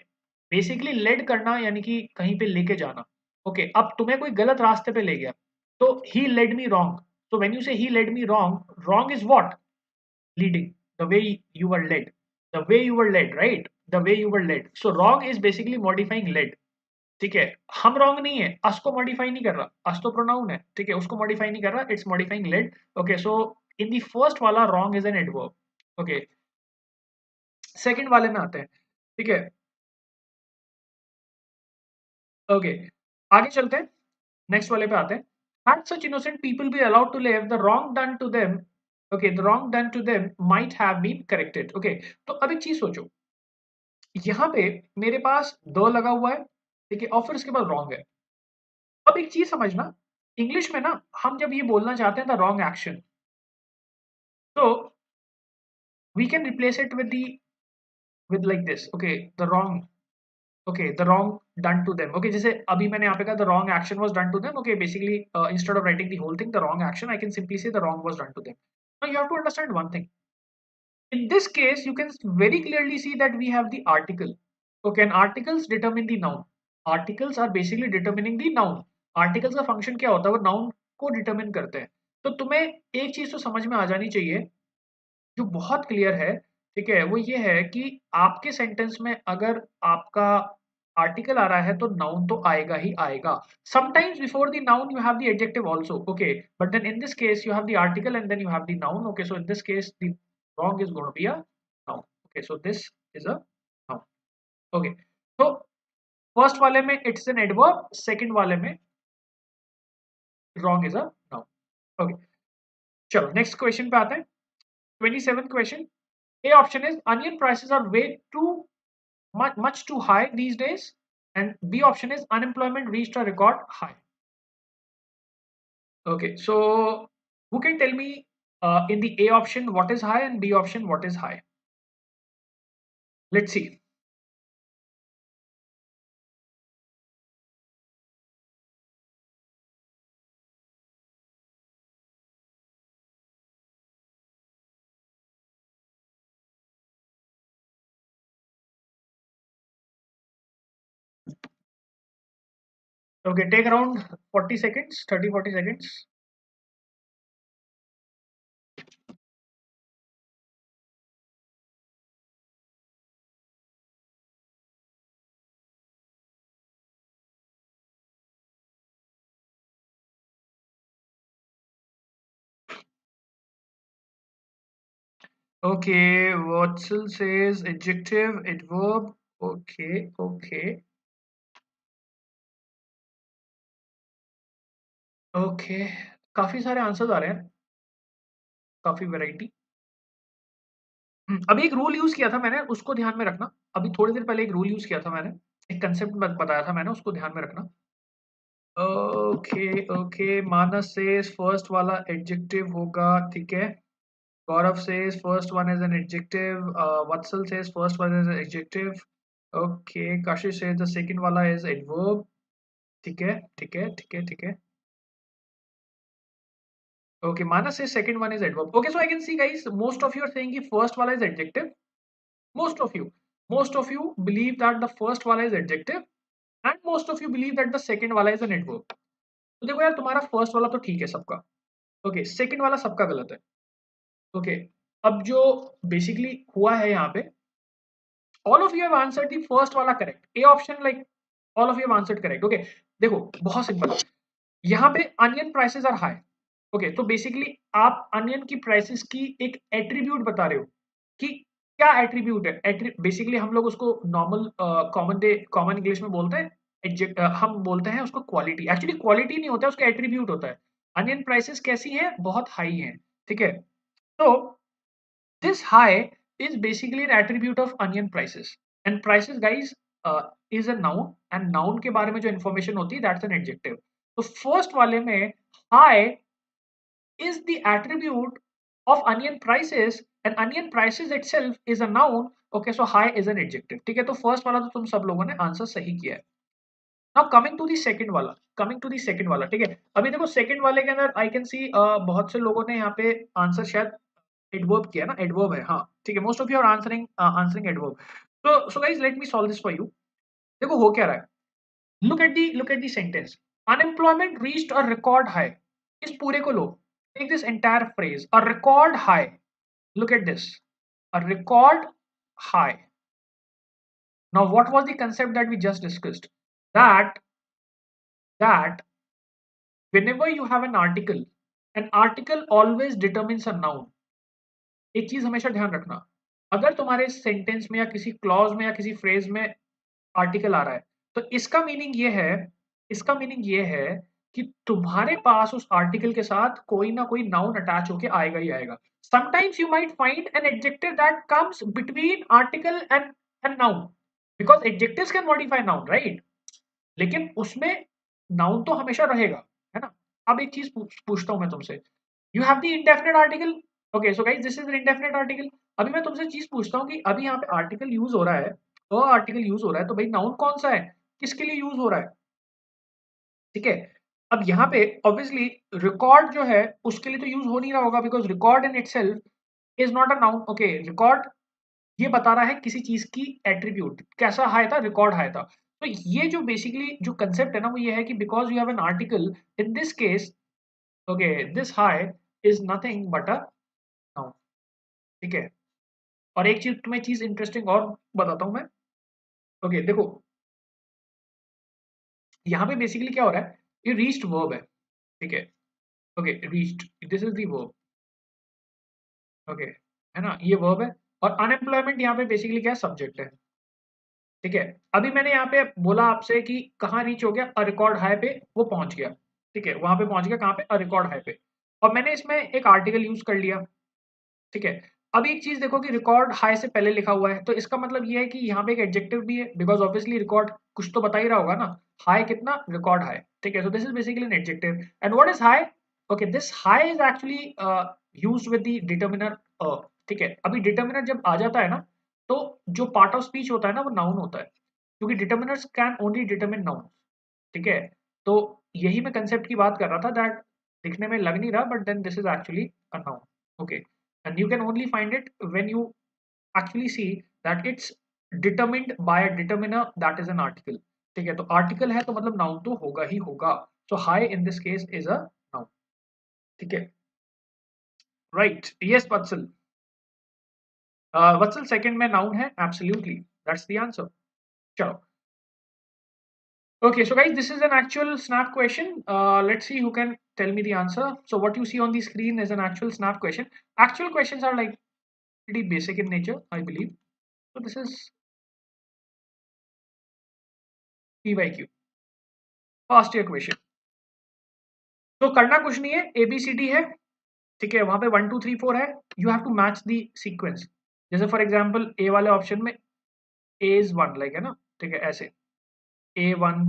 बेसिकली लेड करना यानी कि कहीं पे लेके जाना. ओके, अब तुम्हें कोई गलत रास्ते पे ले गया, तो he led me wrong. So when you say he led me wrong, wrong is what? Leading. The way you were led, the way you were led, right, the way you were led. So wrong is basically modifying led. ठीक है, हम wrong नहीं है, अस को modify नहीं कर रहा, अस तो प्रोनाउन है. ठीक है, उसको मॉडिफाई नहीं कर रहा, it's modifying led. Okay, so in the first वाला wrong is an adverb. Okay, second वाले में आते हैं. ठीक है, ओके, आगे चलते हैं, नेक्स्ट वाले पे आते हैं. Had such innocent people be allowed to live, the wrong done to them, okay, the wrong done to them might have been corrected. Okay, तो अब एक चीज सोचो, यहाँ पे मेरे पास द लगा हुआ है, ठीक है, और फिर उसके बाद रॉन्ग है. अब एक चीज समझना, इंग्लिश में ना हम जब ये बोलना चाहते हैं द रॉन्ग एक्शन, तो we can replace it with like this. Okay, the wrong, okay, the wrong done to them. Okay, जैसे अभी मैंने यहाँ पे कहा the wrong action was done to them. Okay, basically instead of writing the whole thing, the wrong action, I can simply say the wrong was done to them. Now you have to understand one thing. In this case, you can very clearly see that we have the article. Okay, and articles determine the noun. Articles are basically determining the noun. Articles का function क्या होता है? वो noun को determine करते हैं. तो तुम्हें एक चीज तो समझ में आ जानी चाहिए, जो बहुत क्लियर है. ठीक है, वो ये है कि आपके सेंटेंस में अगर आपका आर्टिकल आ रहा है तो नाउन तो आएगा ही आएगा. Sometimes before the noun you have the adjective also. Okay, but then in this case you have the article and then you have the noun. Okay, so in this case the wrong is going to be a noun. Okay, so this is a noun. Okay, so first वाले में it's an adverb, second वाले में wrong is a noun. Okay, चलो next question पे आते हैं. 27th question. A option is onion prices are way too much too high these days, and B option is unemployment reached a record high. Okay, so who can tell me in the A option what is high and B option what is high? Let's see. Okay, take around 40 seconds, 30-40 seconds. Okay, Watson says adjective, adverb. Okay, okay. Okay, काफी सारे answers आ रहे हैं, काफी variety. अभी एक rule use किया था मैंने, उसको ध्यान में रखना. अभी थोड़ी देर पहले एक रूल यूज किया था मैंने, एक कंसेप्ट बताया था मैंने, उसको ध्यान में रखना. Okay okay, Manas says first वाला एडजेक्टिव होगा. ठीक है, Gaurav says first one is an adjective, Vatsal says first one is an adjective. Okay, Kashish says the second वाला इज एडवर्ब. ठीक है ठीक है ठीक है ठीक है. Okay, Manas says second one is adverb. Okay, so I can see guys, most of you are saying the first wala is adjective. Most of you believe that the first wala is adjective, and most of you believe that the second wala is an adverb. तो देखो यार, तुम्हारा first वाला तो ठीक है सबका. Okay, second वाला सबका गलत है. ओके, अब जो बेसिकली हुआ है यहाँ पे, all of you have answered the first वाला correct, A option, like all of you have answered correct. Okay, देखो बहुत सिंपल, यहाँ पे onion prices are high. Okay, तो बेसिकली आप अनियन की प्राइसेस की एक एट्रीब्यूट बता रहे हो कि क्या एट्रीब्यूट है। बेसिकली हम लोग उसको नॉर्मल कॉमन इंग्लिश में बोलते हैं हम बोलते हैं उसको क्वालिटी। एक्चुअली क्वालिटी नहीं होता है, उसका एट्रीब्यूट होता है। अनियन प्राइसेस कैसी हैं, बहुत हाई हैं, ठीक है। तो this high is basically an attribute of onion prices, and prices guys is a noun, and noun के बारे में जो information होती है that's an adjective। तो first वाले में high is the attribute of onion prices, and onion prices itself is a noun। okay, so high is an adjective, ठीक है। तो first वाला तो तुम सब लोगों ने आंसर सही किया है। Now coming to the second वाला, ठीक है। अभी देखो सेकंड वाले के अंदर आई कैन सी बहुत से लोगों ने यहाँ पे आंसर शायद एडवर्ब किया ना, एडवर्ब है, हाँ ठीक है। Most of you are answering answering adverb. So guys let me solve this for you. देखो हो क्या रहा है, look at the sentence, unemployment reached a record high. इस पूरे को लो, take this entire phrase, a record high, look at this, a record high. Now what was the concept that we just discussed, that that whenever you have an article always determines a noun। एक चीज हमेशा ध्यान रखना, अगर तुम्हारे sentence में या किसी क्लॉज में या किसी फ्रेज में आर्टिकल आ रहा है, तो इसका मीनिंग ये है कि तुम्हारे पास उस आर्टिकल के साथ कोई ना कोई नाउन अटैच होके आएगा ही आएगा। Sometimes you might find an adjective that comes between article and noun, because adjectives can modify noun, right. लेकिन उसमें नाउन तो हमेशा रहेगा, है ना। अब एक चीज पूछता हूं मैं तुमसे, you have the indefinite article. Okay so guys this is an indefinite article. अभी मैं तुमसे चीज पूछता हूँ कि अभी यहाँ पे आर्टिकल यूज हो रहा है, आर्टिकल यूज हो रहा है, तो भाई नाउन कौन सा है, किसके लिए यूज हो रहा है, ठीक है। अब यहाँ पे ऑब्वियसली रिकॉर्ड जो है उसके लिए तो यूज हो नहीं रहा होगा, because record in itself is not a noun. Okay, record ये बता रहा है किसी चीज की एट्रीब्यूट, कैसा हाई था, रिकॉर्ड हाई था। तो ये जो बेसिकली जो कंसेप्ट है ना, वो ये है कि because you have an article in this case, okay, this high is nothing but a noun, ठीक है। और एक चीज तुम्हें चीज इंटरेस्टिंग और बताता हूं मैं। ओके देखो, यहाँ पे बेसिकली क्या हो रहा है, ये रीच्ड वर्ब है, ठीक है। Okay, reached, this is the verb, okay, है ना, ये वर्ब है। और अनएम्प्लॉयमेंट यहाँ पे बेसिकली क्या है, सब्जेक्ट है, ठीक है। अभी मैंने यहाँ पे बोला आपसे कि कहाँ रीच हो गया, अ रिकॉर्ड हाई पे वो पहुंच गया, ठीक है, वहां पे पहुंच गया, कहाँ पे, अ रिकॉर्ड हाई पे। और मैंने इसमें एक आर्टिकल यूज कर लिया, ठीक है। अब एक चीज देखो कि रिकॉर्ड हाई से पहले लिखा हुआ है, तो इसका मतलब ये है कि यहाँ पे एक एडजेक्टिव भी है, बिकॉज ऑब्वियसली रिकॉर्ड कुछ तो बता ही रहा होगा ना, हाई कितना, रिकॉर्ड हाई, ठीक है। So this is basically an adjective, and what is high, okay, this high is actually used with the determiner a, ठीक है। अभी डिटरमिनर जब आ जाता है ना, तो जो पार्ट ऑफ स्पीच होता है ना वो नाउन होता है, क्योंकि determiners can only determine noun, ठीक है। तो यही मैं कंसेप्ट की बात कर रहा था, दैट दिखने में लग नहीं रहा, but then this is actually a noun, okay. and you can only find it when you actually see that it's determined by a determiner that is an article, ठीक है। तो आर्टिकल है तो मतलब नाउन तो होगा ही होगा, so high in this case is a noun, ठीक है, right. Yes Vatsal, Vatsal second में नाउन है, एब्सोल्युटली, दैट्स द आंसर। चलो, okay, so guys this is an actual snap question, let's see who can tell me the answer। so what you see on the screen is an actual snap question। actual questions are like pretty basic in nature, I believe। so this is PYQ, first year question. तो करना कुछ नहीं है, ABCD है, ठीक है, वहां पे 1 2 3 4 है, you have to match the sequence. जैसे फॉर एग्जांपल ए वाले ऑप्शन में ए इज 1, लाइक, है ना, ठीक है, ऐसे A1,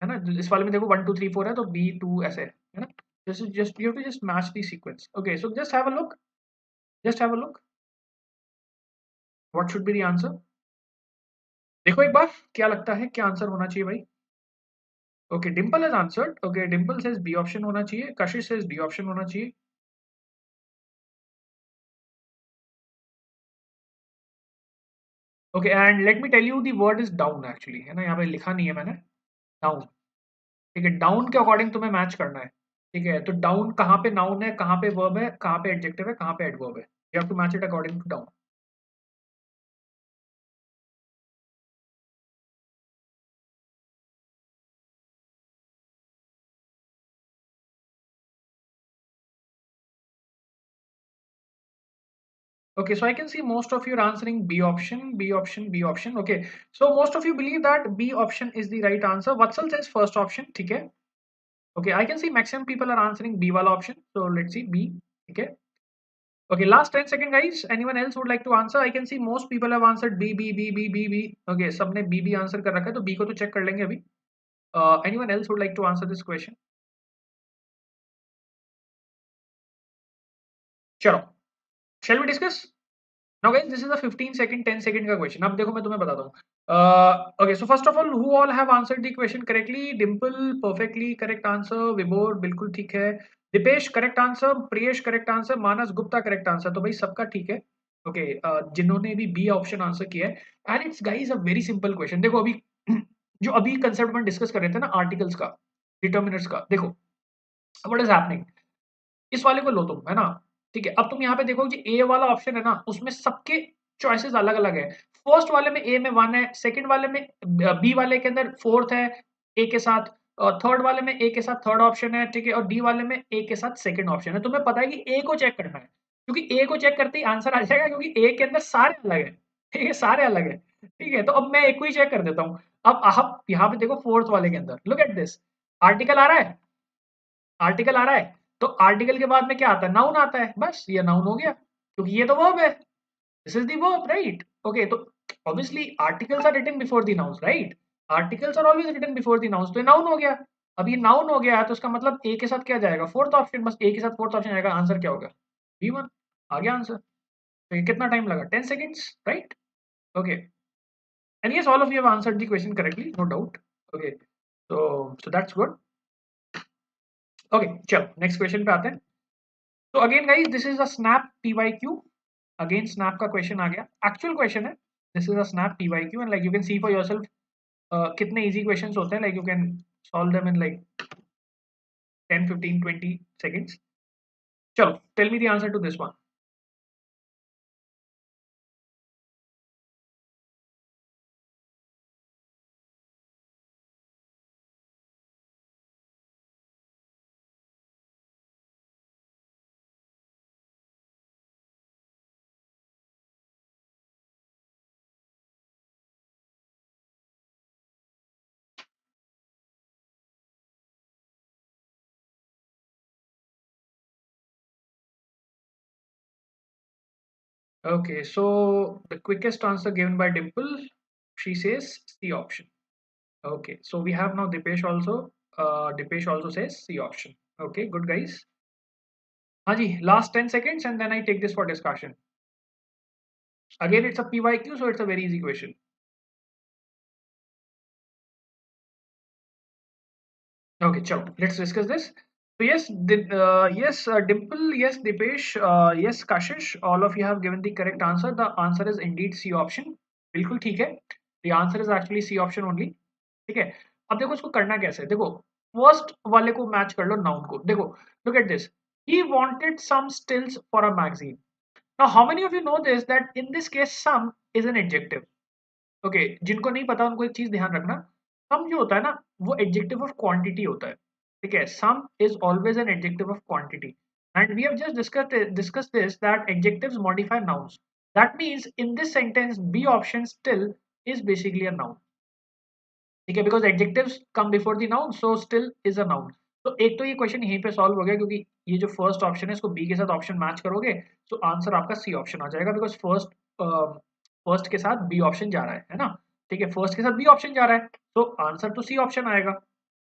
है ना। इस वाले में देखो 1 2 3 4 है, तो B2 ऐसे है ना। This is just, you have to just match the sequence. Okay, so just have a look, just have a look, what should be the answer. देखो एक बार क्या लगता है, क्या आंसर होना चाहिए भाई। Okay, Dimple is answered, okay, Dimple says B option होना चाहिए, कशिश सेज बी ऑप्शन होना चाहिए। Okay, and let me tell you the word is down actually, है ना, यहाँ पे लिखा नहीं है मैंने, डाउन, ठीक है। डाउन के अकॉर्डिंग तुम्हें मैच करना है, ठीक है। तो डाउन कहाँ पे नाउन है, कहाँ पे वर्ब है, कहाँ पे एडजेक्टिव है, कहाँ पे एडवर्ब है, you have to match it according to down. Okay, so I can see most of you are answering B option, B option, B option. Okay, so most of you believe that B option is the right answer. Vatsal says first option. ठीक है. Okay, I can see maximum people are answering B वाला option. So let's see B. Okay. Okay, last 10 second guys. Anyone else would like to answer? I can see most people have answered B, B, B, B, B, B. Okay, सबने B, B answer कर रखा है तो B को तो check कर लेंगे अभी. Anyone else would like to answer this question? चलो, shall we discuss? Now guys, this is a 15 second, 10 second का question. अब देखो मैं तुम्हें बताता हूँ. Okay, so first of all, who all have answered the question correctly? Dimple, perfectly correct answer. Vibor, बिल्कुल ठीक है. Dipesh correct answer. Priyesh correct answer. मानस गुप्ता correct answer. तो भाई सबका ठीक है. Okay, जिन्होंने भी B ऑप्शन आंसर किया है, and it's guys a very simple question. देखो अभी जो अभी कंसेप्ट में डिस्कस कर रहे थे ना आर्टिकल्स का, डिटर्मिनर्स का, देखो व्हाट इज हैपनिंग. इस वाले को लो तुम, है ना. ठीक है, अब तुम यहाँ पे देखो कि ए वाला ऑप्शन है ना, उसमें सबके चॉइसेस अलग अलग है. फर्स्ट वाले में ए में 1 है, सेकंड वाले में बी वाले के अंदर फोर्थ है ए के साथ, और थर्ड वाले में ए के साथ थर्ड ऑप्शन है. ठीक है, और डी वाले में ए के साथ सेकंड ऑप्शन है. तुम्हें पता है कि ए को चेक करना है, क्योंकि ए को चेक करते ही आंसर आ जाएगा, क्योंकि ए के अंदर सारे अलग है. ठीक है, सारे अलग है. ठीक है, तो अब मैं एक को ही चेक कर देता हूँ. अब आप यहाँ पे देखो फोर्थ वाले के अंदर, लुक एट दिस. आर्टिकल आ रहा है, आर्टिकल आ रहा है, तो आर्टिकल के बाद में क्या आता है, नाउन आता है. बस ये नाउन हो गया, क्योंकि ये तो वर्ब है. This is the verb, right. Okay, तो obviously articles are written before the nouns, right. Articles are always written before the nouns, तो ये नाउन हो गया. अब ये नाउन हो गया है, तो इसका मतलब ए के साथ क्या जाएगा, फोर्थ ऑप्शन. बस ए के साथ फोर्थ ऑप्शन आएगा. आंसर क्या होगा, B1. आ गया आंसर. तो ये कितना टाइम लगा, 10 seconds, right. Okay, and yes, all of you have answered the question correctly, no doubt. Okay, so that's good. Okay, चलो नेक्स्ट क्वेश्चन पे आते हैं. तो again guys, this is a snap PYQ. Again snap का question आ गया, actual question है. This is a snap PYQ and like you can see for yourself कितने इजी क्वेश्चंस होते हैं. Like you can solve them in like 10, 15, 20 seconds. चलो, tell me the answer to this one. Okay, so the quickest answer given by Dimple, she says C option. Okay, so we have now Dipesh also. Dipesh also says C option. Okay, good guys. हाँ जी, last 10 seconds and then I take this for discussion. Again, it's a PYQ, so it's a very easy question. Okay, chalo, let's discuss this. So yes, Dimple, yes, Dipesh, yes, Kashish, all of you have given the correct answer. The answer is indeed C option. बिल्कुल ठीक है. The answer is actually C option only. ठीक है. अब देखो इसको करना कैसे है. देखो फर्स्ट वाले को मैच कर लो नाउन को. देखो, look at this. He wanted some stills for a magazine. Now, how many of you know this that in this case some is an adjective? Okay, जिनको नहीं पता उनको एक चीज ध्यान रखना. सम जो होता है ना, वो एडजेक्टिव ऑफ क्वांटिटी होता है. ठीक है, some is always an adjective of quantity. And we have just discuss this that adjectives modify nouns. That means in this sentence B option still is basically a noun. ठीक है, because adjectives come before the noun, so still is a noun. तो एक तो ये question यहीं पे solve हो गया, क्योंकि ये जो फर्स्ट ऑप्शन है इसको बी के साथ ऑप्शन मैच करोगे तो आंसर आपका सी ऑप्शन आ जाएगा, बिकॉज फर्स्ट के साथ बी ऑप्शन जा रहा है ना. ठीक है, फर्स्ट के साथ बी ऑप्शन जा रहा है, तो आंसर तो सी ऑप्शन आएगा,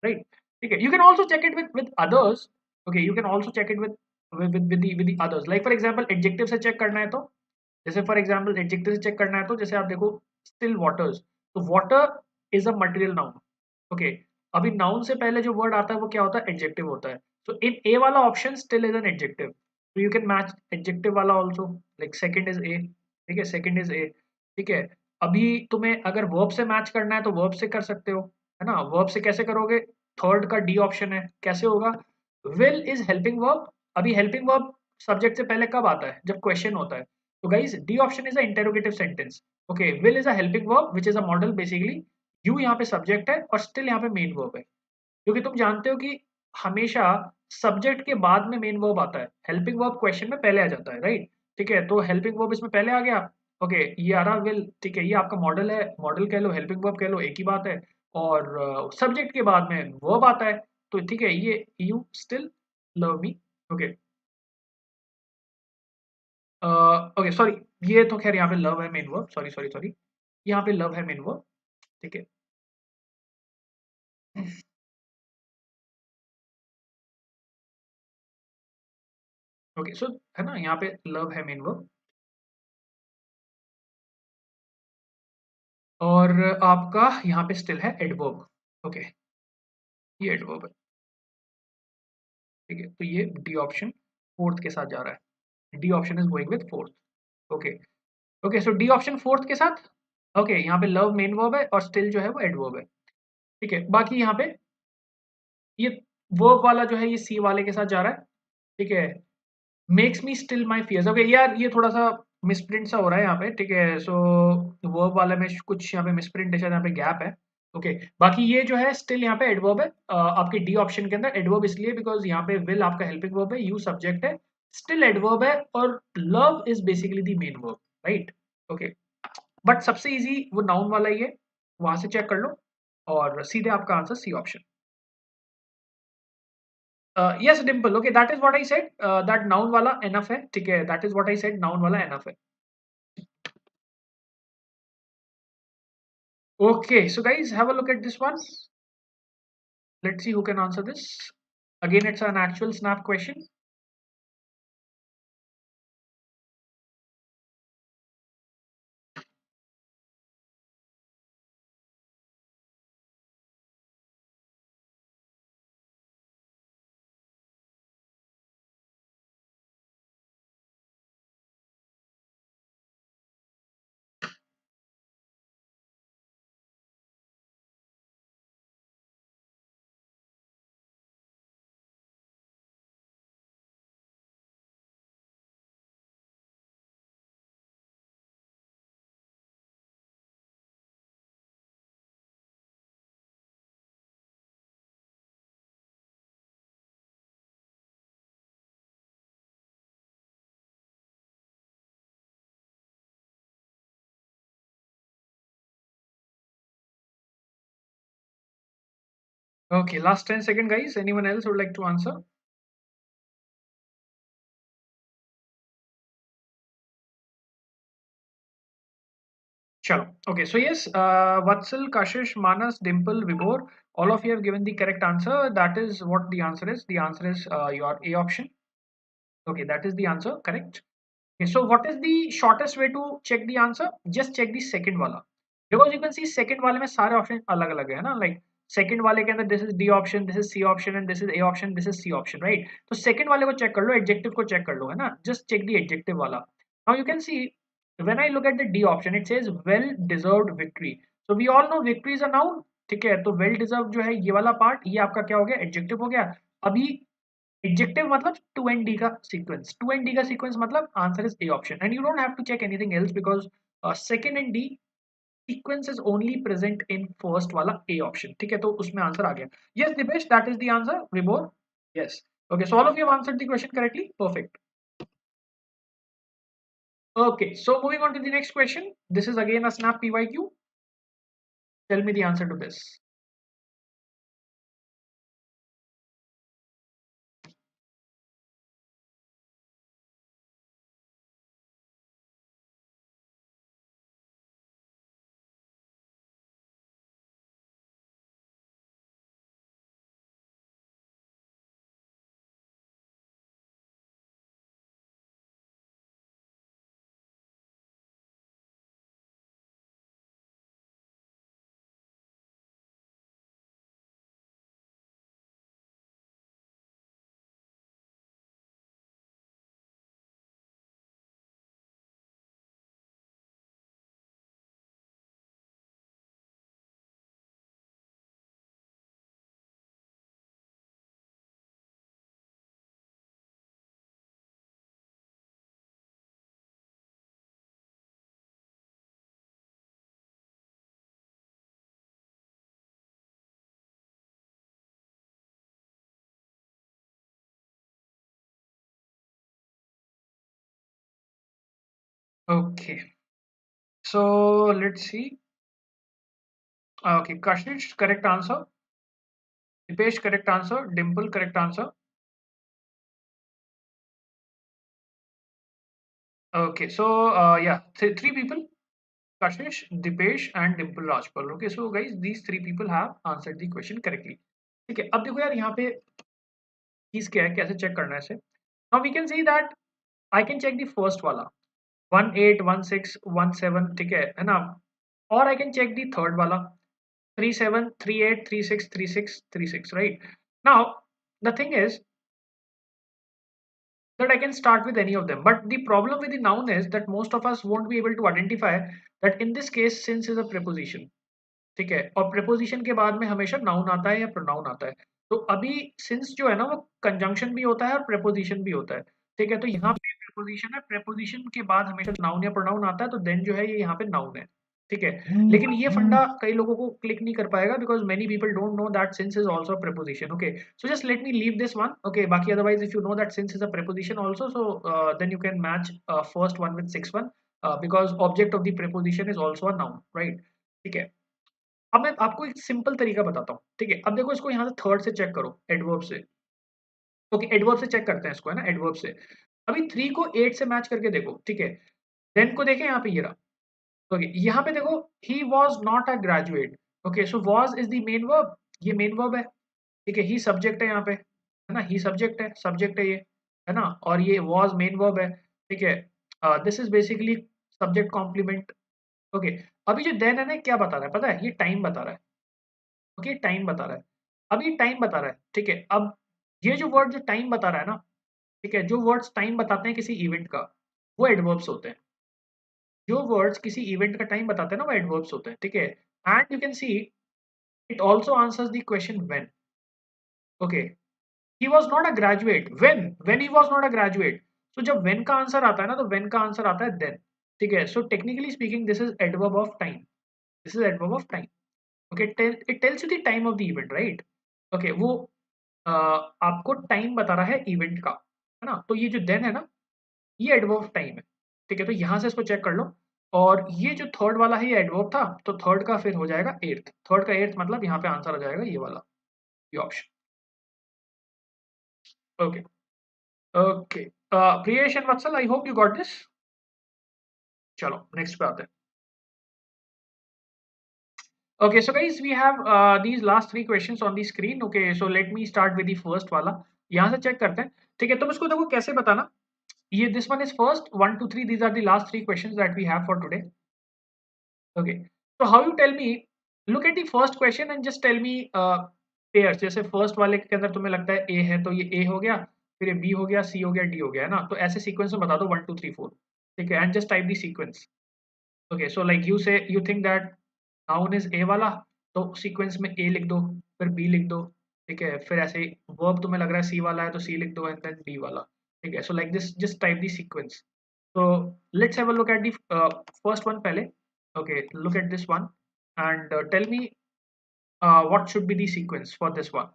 राइट. ठीक है, you can also check it with others. Okay, you can also check it with others. Like for example adjective से चेक करना है तो, जैसे फॉर एग्जाम्पल एडजेक्टिव से चेक करना है तो जैसे आप देखो स्टिल वाटर्स, तो water is a material noun. Okay, अभी नाउन से पहले जो वर्ड आता है वो क्या होता है, एडजेक्टिव होता है. तो इन ए वाला option still is an adjective, तो यू कैन मैच एडजेक्टिव वाला also. Like second is a. ठीक है, सेकंड इज ए. ठीक है, अभी तुम्हें अगर वर्ब से मैच करना है तो वर्ब से कर सकते हो, है ना. वर्ब से कैसे करोगे, थर्ड का डी ऑप्शन है, कैसे होगा, विल इज हेल्पिंग वर्ब. अभी हेल्पिंग वर्ब सब्जेक्ट से पहले कब आता है, जब क्वेश्चन होता है. तो guys, D option is a interrogative sentence. Okay, will is a helping verb which is a model basically. You यहाँ पे सब्जेक्ट है और स्टिल यहाँ पे मेन वर्ब है, क्योंकि तुम जानते हो कि हमेशा सब्जेक्ट के बाद में मेन वर्ब आता है, हेल्पिंग वर्ब क्वेश्चन में पहले आ जाता है, राइट. ठीक है, तो हेल्पिंग वर्ब इसमें पहले आ गया। ओके, ये आ रहा विल, ठीक है, ये आपका मॉडल है, मॉडल कह लो, हेल्पिंग वर्ब कह लो, एक ही बात है। और सब्जेक्ट के बाद में वर्ब आता है, तो ठीक है, ये you still love me. Okay, okay sorry, ये तो खैर यहाँ पे लव है main verb, sorry sorry sorry, यहाँ पे लव है मेन वर्ब, ठीक है। ओके, सो है ना, यहाँ पे लव है मेन वर्ब, और आपका यहाँ पे स्टिल है एडवर्ब। ओके, ये एडवर्ब है, ठीक है, तो ये डी ऑप्शन फोर्थ के साथ जा रहा है, D option is going with fourth. Okay, okay, so D option fourth के साथ। ओके, यहाँ पे लव मेन वर्ब है और स्टिल जो है वो एडवर्ब है, ठीक है। बाकी यहाँ पे ये वर्ब वाला जो है ये सी वाले के साथ जा रहा है, ठीक है। Makes me still my fears. Okay यार, ये थोड़ा सा मिसप्रिंट सा हो रहा है यहाँ पे, ठीक है। सो वर्ब वाले में कुछ यहाँ पे मिसप्रिंट है, शायद यहाँ पे गैप है। ओके, बाकी ये जो है स्टिल यहाँ पे एडवर्ब है, आपके डी ऑप्शन के अंदर एडवर्ब इसलिए बिकॉज यहाँ पे विल आपका हेल्पिंग वर्ब है, यू सब्जेक्ट है, स्टिल एडवर्ब है, और love is basically the main verb, right. Okay, but सबसे इजी वो नाउन वाला ही है, वहां से चेक कर लो, और सीधे आपका answer C option. Yes Dimple, okay, that is what I said, that noun वाला एनफ है, ठीक है, that is what I said, noun वाला एनफ है। Okay, so guys, have a look at this one. Let's see who can answer this. Again, it's an actual snap question. Okay, last 10 seconds, guys. Anyone else would like to answer? Chalo. Okay, so yes, Vatsal, Kashish, Manas, Dimple, Vibhor, all of you have given the correct answer. That is what the answer is. The answer is your A option. Okay, that is the answer, correct. Okay, so what is the shortest way to check the answer? Just check the second wala. Because you can see second वाले में सारे option अलग अलग है ना, like second वाले के अंदर this is D option, this is C option and this is A option, this is C option, right? तो second वाले को check कर लो, adjective को check कर लो, है ना, just check the adjective वाला. Now you can see when I look at the D option, it says well deserved victory. So we all know victory is a noun, ठीक है, तो well deserved जो है ये वाला पार्ट, ये आपका क्या हो गया, adjective हो गया. अभी एडजेक्टिव मतलब टू एंड डी का सीक्वेंस, टू एंड डी का सीक्वेंस मतलब answer is A option, and you don't have to check anything else because second and D sequence is only present in first वाला A option, ठीक है, तो उसमें answer आ गया. Yes Dipesh, that is the answer. Vibhor, yes. Okay, so all of you have answered the question correctly, perfect. Okay, so moving on to the next question. This is again a snap pyq. Tell me the answer to this. Okay. So let's see. Okay, Kashish, correct answer. Dipesh, correct answer. Dimple, correct answer. Okay, so yeah, three people, Kashish, Dipesh, and Dimple Rajpal. Okay, so guys, these three people have answered the question correctly. ठीक है, अब देखो यार यहाँ पे चीज क्या है, कैसे चेक करना है इसे. Now we can see that I can check the first वाला 18 16 17, ठीक है ना. और I can check the third वाला 37 38 36 36 36, right. Now the thing is that I can start with any of them. But the problem with the noun is that most of us won't be able to identify that in this case since is a preposition. ठीक है, और preposition के बाद में हमेशा noun आता है या pronoun आता है. तो अभी since जो है ना वो conjunction भी होता है और preposition भी होता है. ठीक है, तो यहाँ पे preposition है, preposition के बाद हमेशा noun या pronoun आता है, तो then जो है ये यहाँ पे noun है. ठीक है, लेकिन ये फंडा कई लोगों को क्लिक नहीं कर पाएगा because many people don't know that since is also a preposition. Okay, so just let me leave this one. Okay, बाकी otherwise if you know that since is a preposition also, so then you can match first one with sixth one, because object of the preposition is also a noun, right. ठीक है, अब मैं आपको एक simple तरीका बताता हूँ. ठीक है, अब देखो इसको यहाँ से थर्ड से चेक करो, एडवर्ब से. ओके, एडवर्ब से चेक करते हैं इसको, है ना, एडवर्ब से. अभी 3 को 8 से मैच करके देखो. ठीक है, देन को देखें यहाँ पे ये रहा. ओके, यहाँ पे देखो he was not a graduate. Okay, so was is the main verb, ये मेन वर्ब है. ठीक है, ही सब्जेक्ट है यहाँ पे, है ना, ही सब्जेक्ट है ये, है ना, और ये वाज मेन वर्ब है. ठीक है, this is basically subject complement. Okay, अभी जो देन है ना क्या बता रहा है पता है, ये टाइम बता रहा है. ओके, टाइम बता रहा है. अब ये टाइम बता रहा है. ठीक है, अब ये जो वर्ड जो टाइम बता रहा है ना, ठीक है, जो वर्ड्स टाइम बताते हैं किसी इवेंट का, वो एडवर्ब्स होते हैं. जो वर्ड्स किसी इवेंट का टाइम बताते हैं ना वो एडवर्ब्स होते हैं. ठीक है, and you can see it also answers the question when. Okay, he was not a graduate, when he was not a graduate. तो जब व्हेन का आंसर आता है ना, तो व्हेन का आंसर आता है देन. ठीक है, so technically speaking this is adverb of time. This is adverb of time. Okay, it tells you the time of the event, right. Okay, वो आपको टाइम बता रहा है इवेंट का, है ना. तो ये जो देन है ना, ये एडवर्ब टाइम है. ठीक है, तो यहाँ से इसको चेक कर लो. और ये जो थर्ड वाला है ये एडवर्ब था, तो थर्ड का फिर हो जाएगा एर्थ. थर्ड का एर्थ मतलब यहाँ पे आंसर आ जाएगा ये वाला, ये option. Okay. Okay, Priyesh and Vatsal, I hope you got this. चलो नेक्स्ट पे आते हैं. Okay, so guys, we have these last three questions on the screen. Okay, so let me start with the first वाला. यहाँ से check करते हैं. ठीक है, तुम इसको देखो कैसे बताना. ये this one is first, 1 2 3. These are the last three questions that we have for today. Okay, so how you tell me? Look at the first question and just tell me pairs. जैसे first वाले के अंदर तुम्हें लगता है A है, तो ये A हो गया, फिर ये B हो गया, C हो गया, D हो गया, है ना. तो ऐसे सीक्वेंस में बता दो 1 2 3 4. ठीक है, and just type the sequence. Okay, so like you say you think that noun is a वाला, तो सीक्वेंस में ए लिख दो, फिर बी लिख दो. ठीक है, फिर ऐसे वर्ब तुम्हें लग रहा है सी वाला है तो सी लिख दो एंड देन डी वाला. ठीक है, so like this just type the sequence. so let's have a look at the first one पहले. Okay, look at this one and tell me what should be the sequence for this one.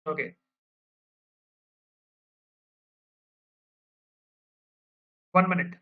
Okay, 1 minute.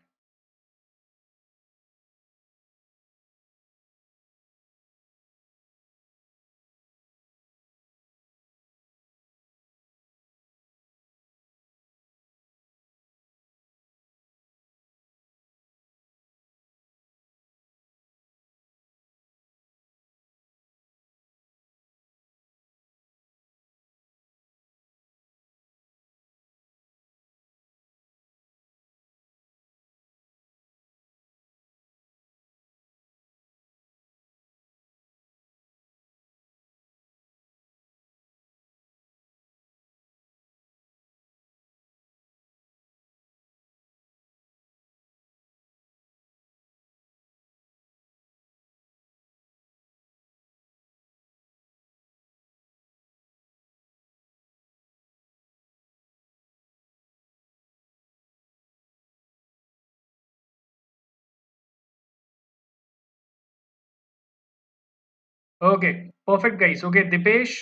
Okay, perfect guys. Okay, Dipesh,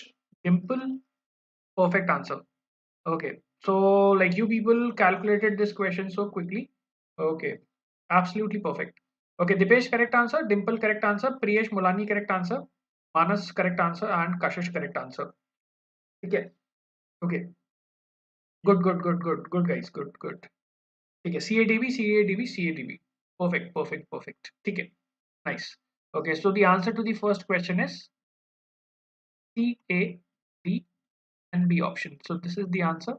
Dimple, perfect answer. Okay, So like you people calculated this question so quickly. Okay, absolutely perfect. Okay, Dipesh correct answer, Dimple correct answer, Priyesh Mulani correct answer, Manas correct answer, and Kashish correct answer. Okay, okay, good guys, good. Okay, CADB. Perfect. Okay, nice. Okay, so the answer to the first question is C, A, D, and B option. So this is the answer.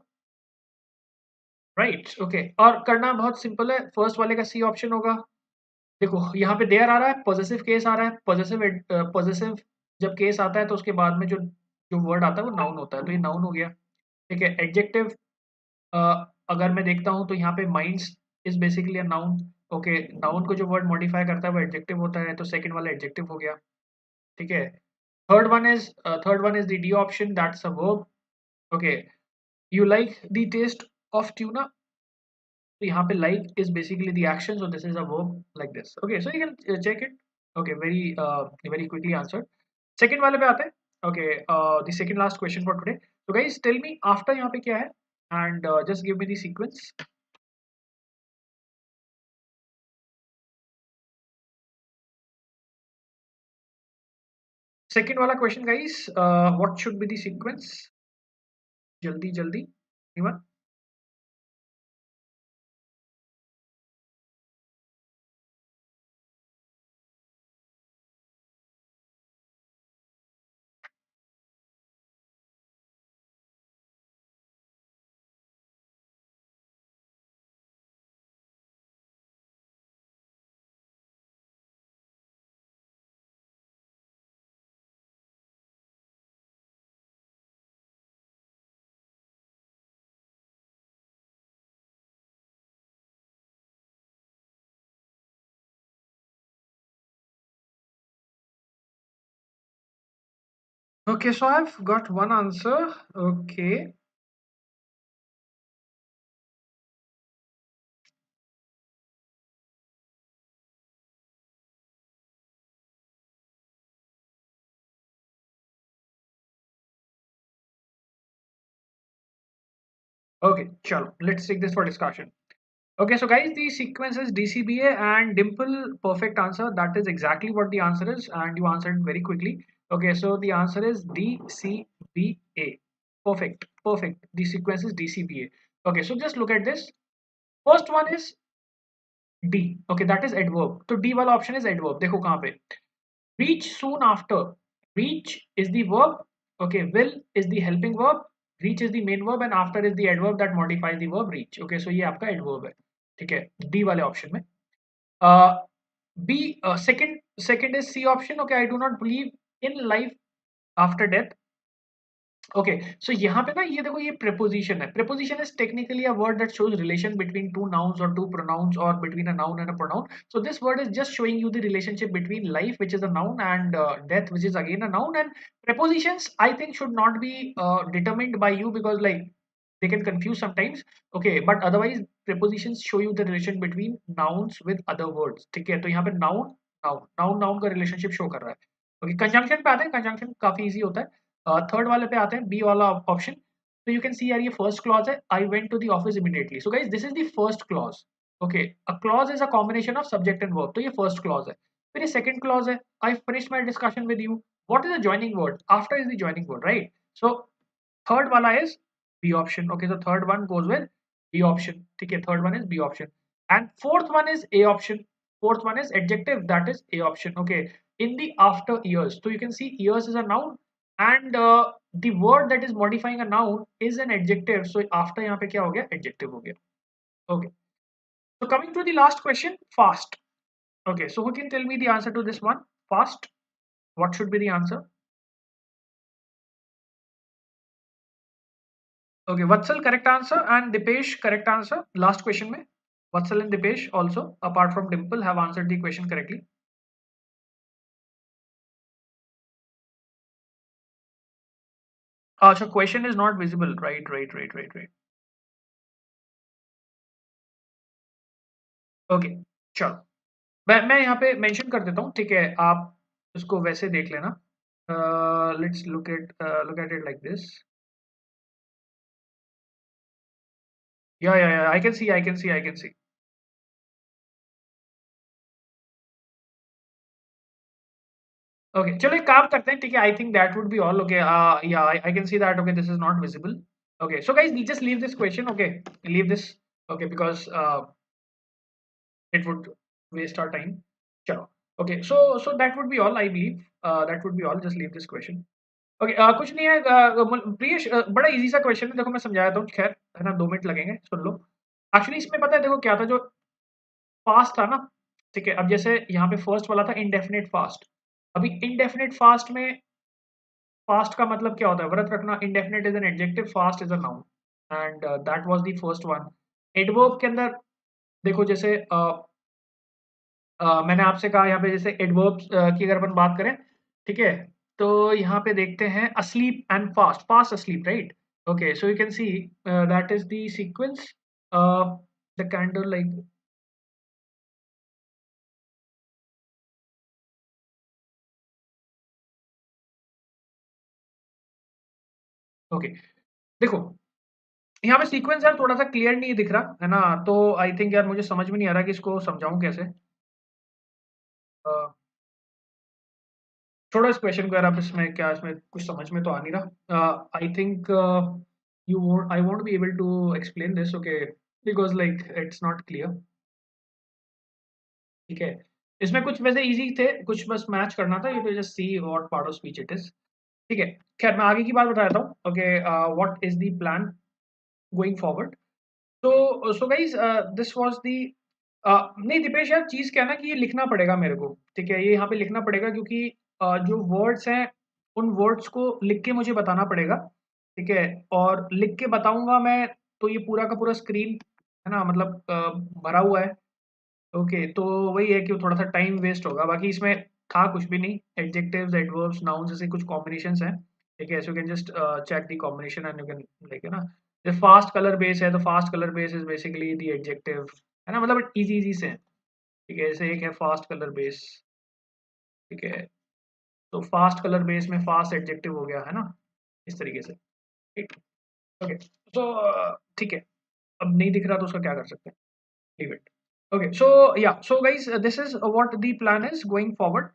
Right okay और करना बहुत simple है first वाले का C option होगा देखो यहाँ पे देयर आ रहा है पॉजिटिव केस आ रहा है पॉजिटिव जब केस आता है तो उसके बाद में जो जो वर्ड आता है वो नाउन होता है तो ये नाउन हो गया ठीक है एडजेक्टिव अगर मैं देखता हूँ तो यहाँ पे minds is basically a noun okay noun को जो वर्ड मॉडिफाई करता है वो एडजेक्टिव होता है तो सेकंड वाला एडजेक्टिव हो गया ठीक है third one is the D option that's a verb okay you like the test of tuna So यहाँ पे like is basically the action, so this is a verb like this. Okay, so you can check it. Okay, very quickly answered. Second वाले पे आते हैं. Okay, the second last question for today. So guys, tell me after यहाँ पे क्या है and just give me the sequence. Second वाला question guys, what should be the sequence? जल्दी anyone? Okay, so I've got one answer. Okay. Okay, chalo. Let's take this for discussion. Okay, so guys, the sequence is DCBA and Dimple. Perfect answer. That is exactly what the answer is, and you answered very quickly. Okay, so the answer is DCBA. Perfect. The sequence is DCBA. Okay, so just look at this. First one is D. Okay, that is adverb. So D वाला option is adverb. देखो कहाँ पे? Reach soon after. Reach is the verb. Okay, will is the helping verb. Reach is the main verb and after is the adverb that modifies the verb reach. Okay, so ये आपका adverb है. ठीक है, D वाले option में. Uh, B second is C option. Okay, I do not believe in life after death. Okay so यहाँ पे ना ये देखो ये preposition है preposition is technically a word that shows relation between two nouns or two pronouns or between a noun and a pronoun so this word is just showing you the relationship between life which is a noun and death which is again a noun and prepositions I think should not be determined by you because like they can confuse sometimes okay but otherwise prepositions show you the relation between nouns with other words ठीक है तो यहाँ पे noun का relationship show कर रहा है okay conjunction पे आते हैं कंजंक्शन काफी इजी होता है थर्ड वाले पे आते हैं बी वाला ऑप्शन तो यू कैन सी यार ये फर्स्ट क्लॉज है I went to the office immediately so guys this is the first clause okay a clause is a combination of subject and verb तो ये फर्स्ट क्लॉज है फिर ये सेकंड क्लॉज है I finished my discussion with you what is the joining word after is the joining word right so third वाला is B option okay so third one goes with B option ठीक है third one is B option and fourth one is A option fourth one is adjective that is a option okay in the after years so you can see years is a noun and the word that is modifying a noun is an adjective so after यहाँ पे क्या हो गया adjective हो गया okay so coming to the last question fast okay so who can tell me the answer to this one fast what should be the answer okay Vatsal correct answer and Dipesh correct answer last question में Vatsal and Dipesh also apart from Dimple have answered the question correctly अच्छा question is not visible right okay चलो मैं यहाँ पे mention कर देता हूँ ठीक है आप इसको वैसे देख लेना let's look at it like this Yeah, I can see, I can see, I can see. Okay, चलो एक काम करते हैं, ठीक है? I think that would be all. Okay, yeah, I can see that. Okay, this is not visible. Okay, so guys, we just leave this question. Okay, leave this. Okay, because it would waste our time. चलो. Okay, so that would be all. I believe that would be all. Just leave this question. Okay कुछ नहीं है प्रियेश बड़ा easy सा question है देखो मैं समझाता हूँ खैर है ना 2 मिनट लगेंगे सुन लो एक्चुअली इसमें पता है देखो क्या था जो फास्ट था ना ठीक है अब जैसे यहाँ पे फर्स्ट वाला था इंडेफिनिट फास्ट अभी इंडेफिनिट फास्ट में फास्ट का मतलब क्या होता है व्रत रखना indefinite is an adjective fast is a noun and that was the first one adverb के अंदर देखो जैसे मैंने आपसे कहा यहाँ पे जैसे एडवर्ब्स की अगर अपन बात करें ठीक है तो यहाँ पे देखते हैं asleep and fast asleep right okay so you can see that is the sequence uh, the candle like okay देखो यहाँ पे सीक्वेंस यार थोड़ा सा क्लियर नहीं दिख रहा है ना तो आई थिंक यार मुझे समझ में नहीं आ रहा कि इसको समझाऊं कैसे अ, थोड़ा इस क्वेश्चन को यार आप इसमें क्या इसमें कुछ समझ में तो आ नहीं रहा I think you won't I won't be able to explain this okay because like it's not clear ठीक है इसमें कुछ वैसे इजी थे कुछ बस मैच करना था you to just see what part of speech it is ठीक है खैर मैं आगे की बात बता देता हूँ okay what is the plan going forward so guys this was the नहीं दीपेश यार चीज क्या है ना कि ये लिखना पड़ेगा मेरे को ठीक है ये यहाँ पे लिखना पड़ेगा क्योंकि जो वर्ड्स हैं उन वर्ड्स को लिख के मुझे बताना पड़ेगा ठीक है और लिख के बताऊंगा मैं तो ये पूरा का पूरा स्क्रीन है ना मतलब भरा हुआ है ओके तो वही है कि थोड़ा सा टाइम वेस्ट होगा बाकी इसमें था कुछ भी नहीं एडजेक्टिव्स एडवर्ब्स नाउन्स ऐसे कुछ कॉम्बिनेशंस हैं ठीक है so you can just check the combination and you can like है ना जैसे फास्ट कलर बेस है तो fast colour base is basically the adjective है ना मतलब इजी इजी से हैं, ठीक है जैसे एक है फास्ट कलर बेस ठीक है तो फास्ट कलर बेस में फास्ट एडजेक्टिव हो गया है ना इस तरीके से ठीक ओके तो ठीक है अब नहीं दिख रहा तो उसका क्या कर सकते हैं leave it. Okay, so yeah, so guys, this is what the plan is going forward.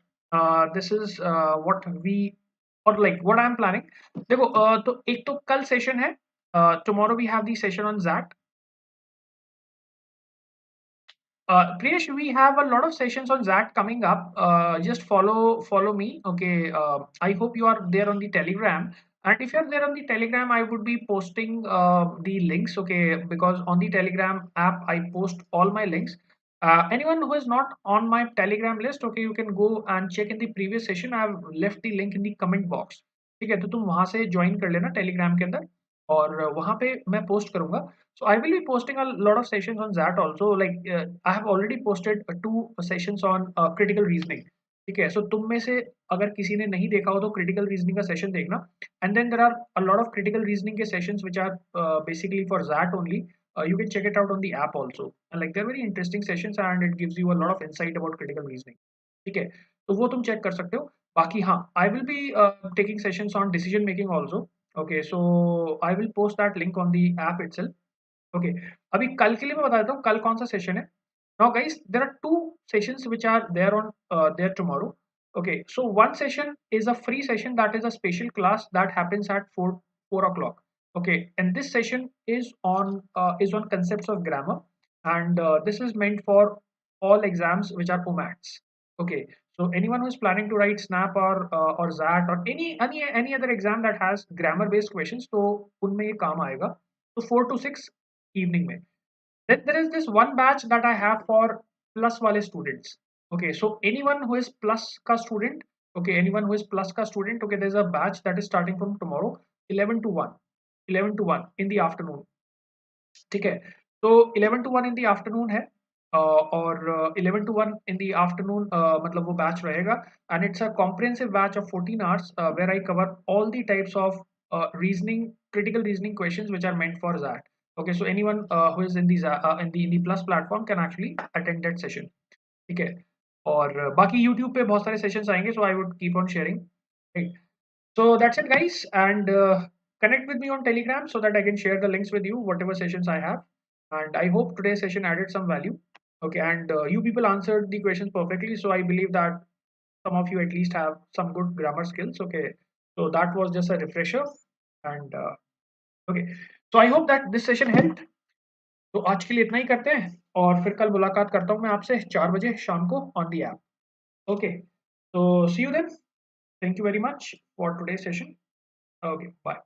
This is what we or like what I'm planning. देखो तो एक तो कल सेशन है tomorrow we have the session on ZAT. Priyesh, we have a lot of sessions on ZAT coming up. Just follow me. Okay. I hope you are there on the Telegram. And if you're there on the Telegram, I would be posting the links. Okay, because on the Telegram app, I post all my links. Anyone who is not on my Telegram list, okay, you can go and check in the previous session. I have left the link in the comment box. ठीक है तो तुम वहां से join कर लेना Telegram के अंदर और वहां पे मैं पोस्ट करूंगा so I will be posting a lot of sessions on that also. Like I have already posted two sessions on critical reasoning. ठीक है so तुम में से अगर किसी ने नहीं देखा हो तो critical reasoning का session देखना and then there are a lot of critical reasoning के sessions which are basically for that only. You can check it out on the app also and like they're very interesting sessions and it gives you a lot of insight about critical reasoning. ठीक है तो वो तुम check कर सकते हो बाकी हाँ I will be taking sessions on decision making also. Okay so I will post that link on the app itself. Okay अभी कल के लिए मैं बता देता हूँ कल कौन सा सेशन है now guys there are two sessions which are there on there tomorrow okay so one session is a free session that is a special class that happens at 4 o'clock okay and this session is on concepts of grammar and this is meant for all exams which are OMATs okay so anyone who is planning to write snap or zat or any other exam that has grammar based questions तो उनमें ये काम आएगा तो 4 to 6 evening में then there is this one batch that I have for plus wale students okay so anyone who is plus ka student okay anyone who is plus ka student okay there's a batch that is starting from tomorrow 11 to 1 11 to 1 in the afternoon ठीक है तो 11 to 1 in the afternoon है और 11 to 1 in the afternoon मतलब वो batch रहेगा and it's a comprehensive batch of 14 hours where I cover all the types of reasoning critical reasoning questions which are meant for that okay so anyone who is in the in the plus platform can actually attend that session ठीक है और बाकी YouTube पे बहुत सारे sessions आएंगे so I would keep on sharing right so that's it guys and connect with me on Telegram so that I can share the links with you whatever sessions I have and I hope today's session added some value. Okay, and you people answered the questions perfectly, so I believe that some of you at least have some good grammar skills. Okay, so that was just a refresher, and okay, so I hope that this session helped. तो आज के लिए इतना ही करते हैं और फिर कल मुलाकात करता हूँ मैं आपसे 4 बजे शाम को on the app. Okay, so see you then. Thank you very much for today's session. Okay, bye.